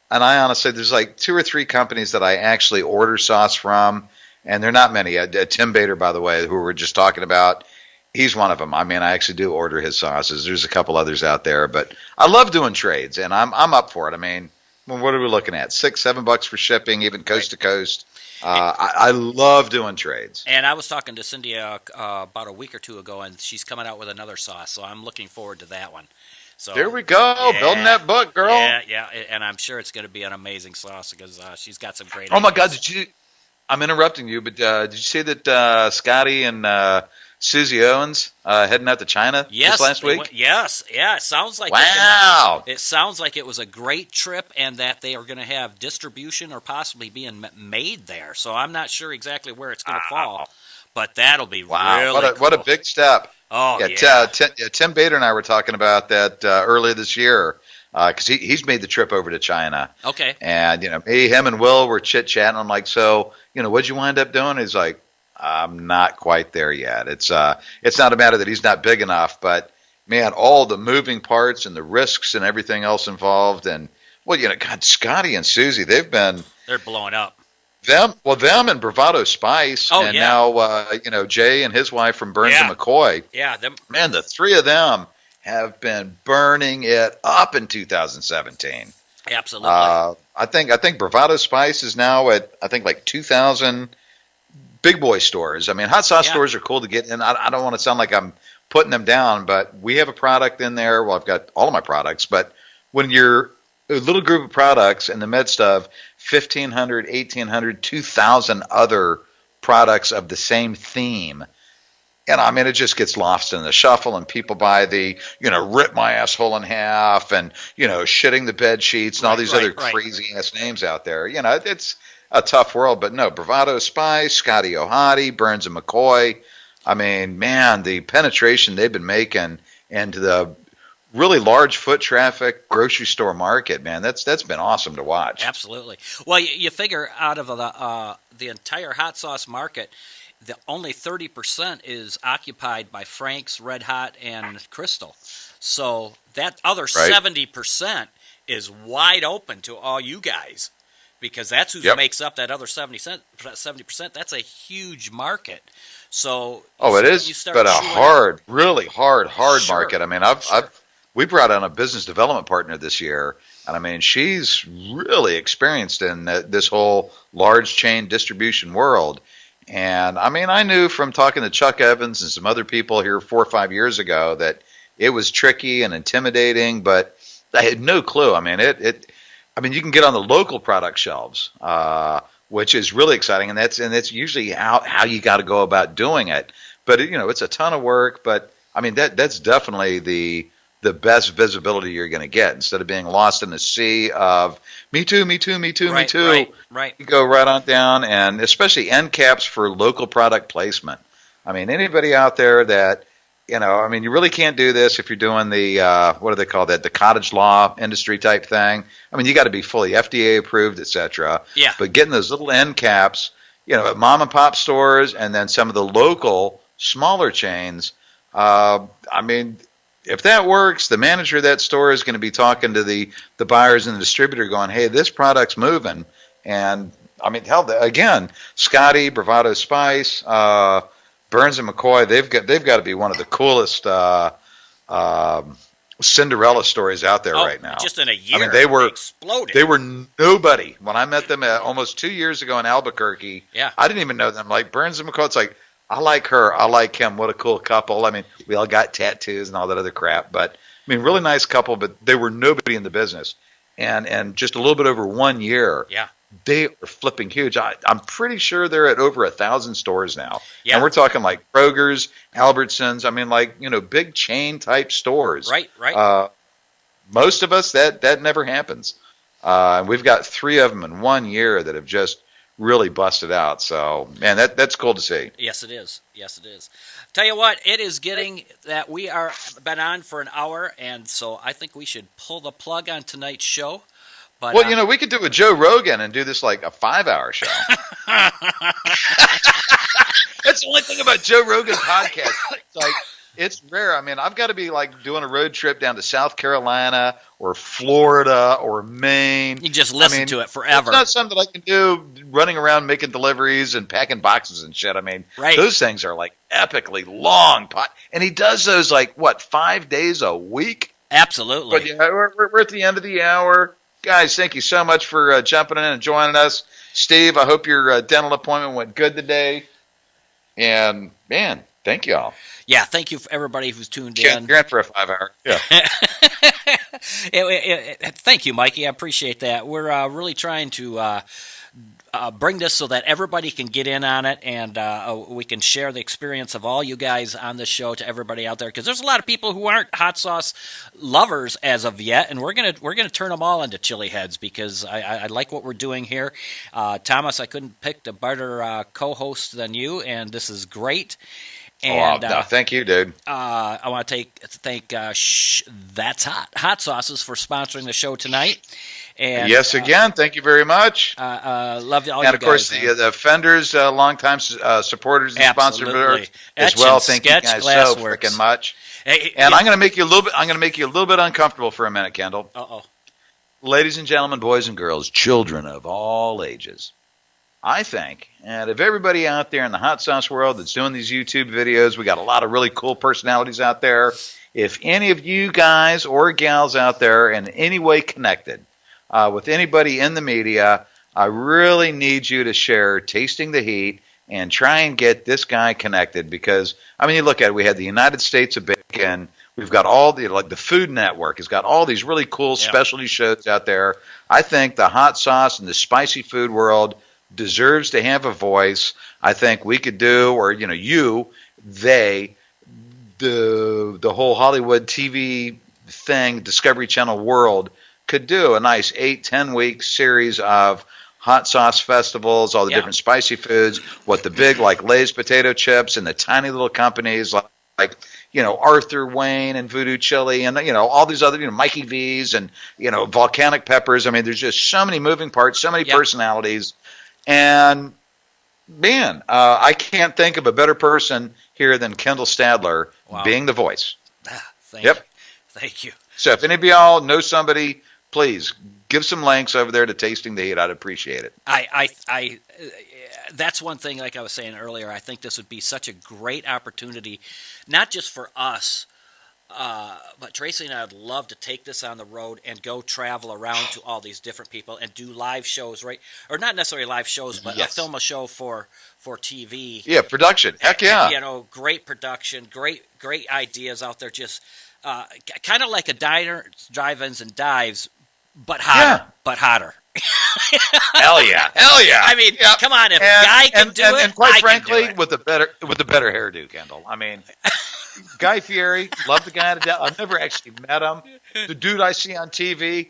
and I honestly, there's like 2 or 3 companies that I actually order sauce from, and they're not many. Tim Bader, by the way, who we were just talking about, he's one of them. I mean, I actually do order his sauces. There's a couple others out there, but I love doing trades, and I'm up for it. I mean. Well, what are we looking at? $6-7 for shipping, even coast to coast. I love doing trades. And I was talking to Cindy about a week or 2 ago, and she's coming out with another sauce, so I'm looking forward to that one. So there we go, building that book, girl. Yeah, and I'm sure it's going to be an amazing sauce because she's got some great. Oh my God! I'm interrupting you, but did you see that Scotty and Susie Owens heading out to China this last week? Yes. It sounds like wow. It sounds like it was a great trip, and that they are going to have distribution or possibly being made there. So I'm not sure exactly where it's going to fall, but that'll be really cool. What a big step! Oh yeah. Tim Bader and I were talking about that earlier this year because he's made the trip over to China. Okay. And him and Will were chit chatting. I'm like, so what'd you wind up doing? He's like, I'm not quite there yet. It's not a matter that he's not big enough, but man, all the moving parts and the risks and everything else involved, and God, Scotty and Susie, they're blowing up. Them and Bravado Spice, and now Jay and his wife from Burns and McCoy. Yeah, them. Man, the 3 of them have been burning it up in 2017. Absolutely. I think Bravado Spice is now at like 2,000. Big boy stores. I mean, hot sauce stores are cool to get in. I don't want to sound like I'm putting them down, but we have a product in there. Well, I've got all of my products, but when you're a little group of products in the midst of 1,500, 1,800, 2,000 other products of the same theme, and I mean, it just gets lost in the shuffle, and people buy the, rip my asshole in half, and, shitting the bed sheets, and all these other crazy ass names out there. It's a tough world, but no, Bravado Spice, Scotty O'Hotty, Burns and McCoy. I mean, man, the penetration they've been making into the really large foot traffic grocery store market, man, that's been awesome to watch. Absolutely. Well, you figure out of the entire hot sauce market, the only 30% is occupied by Frank's, Red Hot, and Crystal. So that other 70% is wide open to all you guys. Because that's who makes up that other 70%. That's a huge market. So it is, but a really hard market. I mean, we brought on a business development partner this year, and I mean, she's really experienced in this whole large chain distribution world. And I mean, I knew from talking to Chuck Evans and some other people here 4 or 5 years ago that it was tricky and intimidating, but I had no clue. I mean, I mean, you can get on the local product shelves, which is really exciting, and that's usually how you got to go about doing it. But it's a ton of work. But I mean, that's definitely the best visibility you're going to get instead of being lost in the sea of me too, me too, me too, me too. Right. You go right on down, and especially end caps for local product placement. I mean, anybody out there that I mean, you really can't do this if you're doing the what do they call that? The cottage law industry type thing. I mean, you got to be fully FDA approved, etc. Yeah. But getting those little end caps, at mom and pop stores, and then some of the local smaller chains. I mean, if that works, the manager of that store is going to be talking to the buyers and the distributor, going, "Hey, this product's moving." And I mean, hell, again, Scotty, Bravado Spice. Burns and McCoy, they've got to be one of the coolest Cinderella stories out there right now. Just in a year, I mean, they were exploded. They were nobody when I met them almost 2 years ago in Albuquerque. Yeah, I didn't even know them. Like Burns and McCoy, it's like I like her, I like him. What a cool couple. I mean, we all got tattoos and all that other crap, but I mean, really nice couple. But they were nobody in the business, and just a little bit over 1 year. Yeah. They are flipping huge. I'm pretty sure they're at over 1,000 stores now. Yeah. And we're talking like Kroger's, Albertsons. I mean, like, big chain type stores. Right. Most of us, that never happens. We've got 3 of them in 1 year that have just really busted out. So, man, that's cool to see. Yes, it is. Tell you what, it is getting that we are been on for an hour, and so I think we should pull the plug on tonight's show. But, well, we could do a Joe Rogan and do this like a 5-hour show. That's the only thing about Joe Rogan's podcast. It's like, it's rare. I mean, I've got to be like doing a road trip down to South Carolina or Florida or Maine. You just listen to it forever. It's not something that I can do running around making deliveries and packing boxes and shit. I mean, those things are like epically long. And he does those like, 5 days a week? Absolutely. But yeah, we're at the end of the hour. Guys, thank you so much for jumping in and joining us. Steve, I hope your dental appointment went good today. And, man, thank you all. Yeah, thank you for everybody who's tuned in. You're in for a 5-hour. Yeah. Thank you, Mikey. I appreciate that. We're really trying to bring this so that everybody can get in on it, and we can share the experience of all you guys on the show to everybody out there. Because there's a lot of people who aren't hot sauce lovers as of yet, and we're gonna turn them all into chili heads because I like what we're doing here. Thomas, I couldn't pick a better co-host than you, and this is great. And, no, thank you, dude. I want to thank That's Hot Sauces for sponsoring the show tonight. And, yes, again, thank you very much. Love all you guys. And, of course, the Fenders, longtime supporters and sponsors as well. Thank you guys so freaking much. And I'm going to make you a little bit uncomfortable for a minute, Kendall. Uh-oh. Ladies and gentlemen, boys and girls, children of all ages, I think, and if everybody out there in the hot sauce world that's doing these YouTube videos, we got a lot of really cool personalities out there. If any of you guys or gals out there in any way connected with anybody in the media, I really need you to share Tasting the Heat and try and get this guy connected because, I mean, you look at it, we had the United States of Bacon. We've got all the Food Network has got all these really cool specialty shows out there. I think the hot sauce and the spicy food world deserves to have a voice. I think we could do, or the whole Hollywood TV thing, Discovery Channel world could do a nice 8-10 week series of hot sauce festivals, all the different spicy foods, what the big like Lay's potato chips and the tiny little companies like Arthur Wayne and Voodoo Chili and all these other Mikey V's and Volcanic Peppers. I mean, there's just so many moving parts, so many personalities. And, man, I can't think of a better person here than Kendall Stadler being the voice. Thank you. So if any of y'all know somebody, please give some links over there to Tasting the Heat. I'd appreciate it. I that's one thing, like I was saying earlier, I think this would be such a great opportunity, not just for us, but Tracy and I would love to take this on the road and go travel around to all these different people and do live shows, right? Or not necessarily live shows, but film a show for TV. Yeah, production. Heck yeah. Great production, great ideas out there. Just kind of like a diner, drive-ins and dives, but hotter, Hell yeah. I mean, come on, if a guy can do it, and quite I frankly, can do it. with a better hairdo, Kendall. I mean, Guy Fieri, love the guy to death. I've never actually met him. The dude I see on TV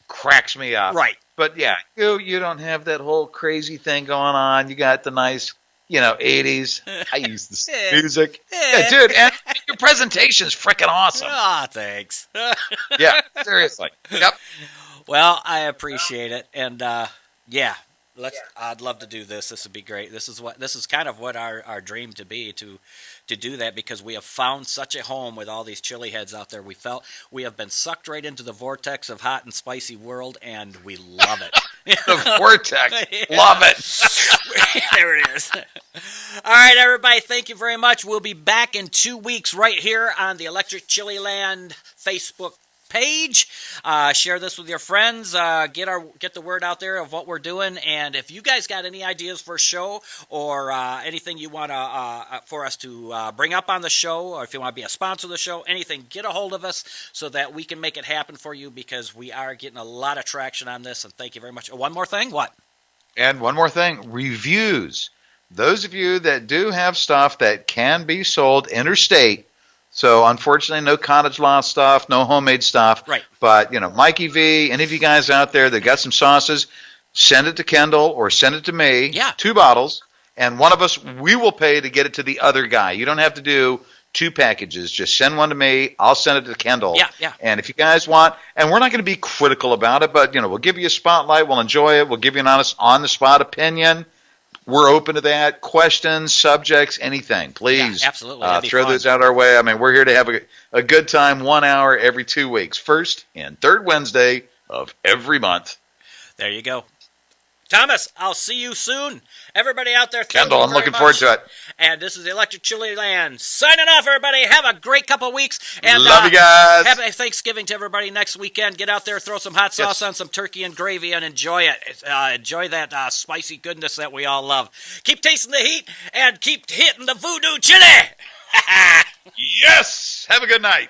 cracks me up. Right. But yeah, you don't have that whole crazy thing going on. You got the nice, 80s. I use the music. Yeah, dude, and your presentation is freaking awesome. Oh, thanks. Yeah, seriously. Yep. Well, I appreciate it, and I'd love to do this. This would be great. This is kind of what our dream to be, to do that, because we have found such a home with all these chili heads out there. We have been sucked right into the vortex of hot and spicy world, and we love it. The vortex. Love it. There it is. All right, everybody, thank you very much. We'll be back in 2 weeks right here on the Electric Chililand Facebook page. Share this with your friends. Get the word out there of what we're doing. And if you guys got any ideas for a show, or anything you want for us to bring up on the show, or if you want to be a sponsor of the show, anything, get a hold of us so that we can make it happen for you, because we are getting a lot of traction on this. And thank you very much. One more thing. What? And one more thing. Reviews. Those of you that do have stuff that can be sold interstate. So, unfortunately, no cottage law stuff, no homemade stuff. Right. But, Mikey V, any of you guys out there that got some sauces, send it to Kendall or send it to me. Yeah. 2 bottles. And one of us, we will pay to get it to the other guy. You don't have to do 2 packages. Just send one to me. I'll send it to Kendall. Yeah. And if you guys want, and we're not going to be critical about it, but, we'll give you a spotlight. We'll enjoy it. We'll give you an honest, on-the-spot opinion. We're open to that. Questions, subjects, anything. Please, yeah, absolutely. throw those out our way. I mean, we're here to have a good time, 1 hour every 2 weeks. First and third Wednesday of every month. There you go. Thomas, I'll see you soon. Everybody out there, Kendall, I'm looking forward to it. And this is the Electric Chililand. Signing off, everybody. Have a great couple of weeks. And love you guys. Happy Thanksgiving to everybody next weekend. Get out there, throw some hot sauce on some turkey and gravy, and enjoy it. Enjoy that spicy goodness that we all love. Keep tasting the heat, and keep hitting the voodoo chili. Yes. Have a good night.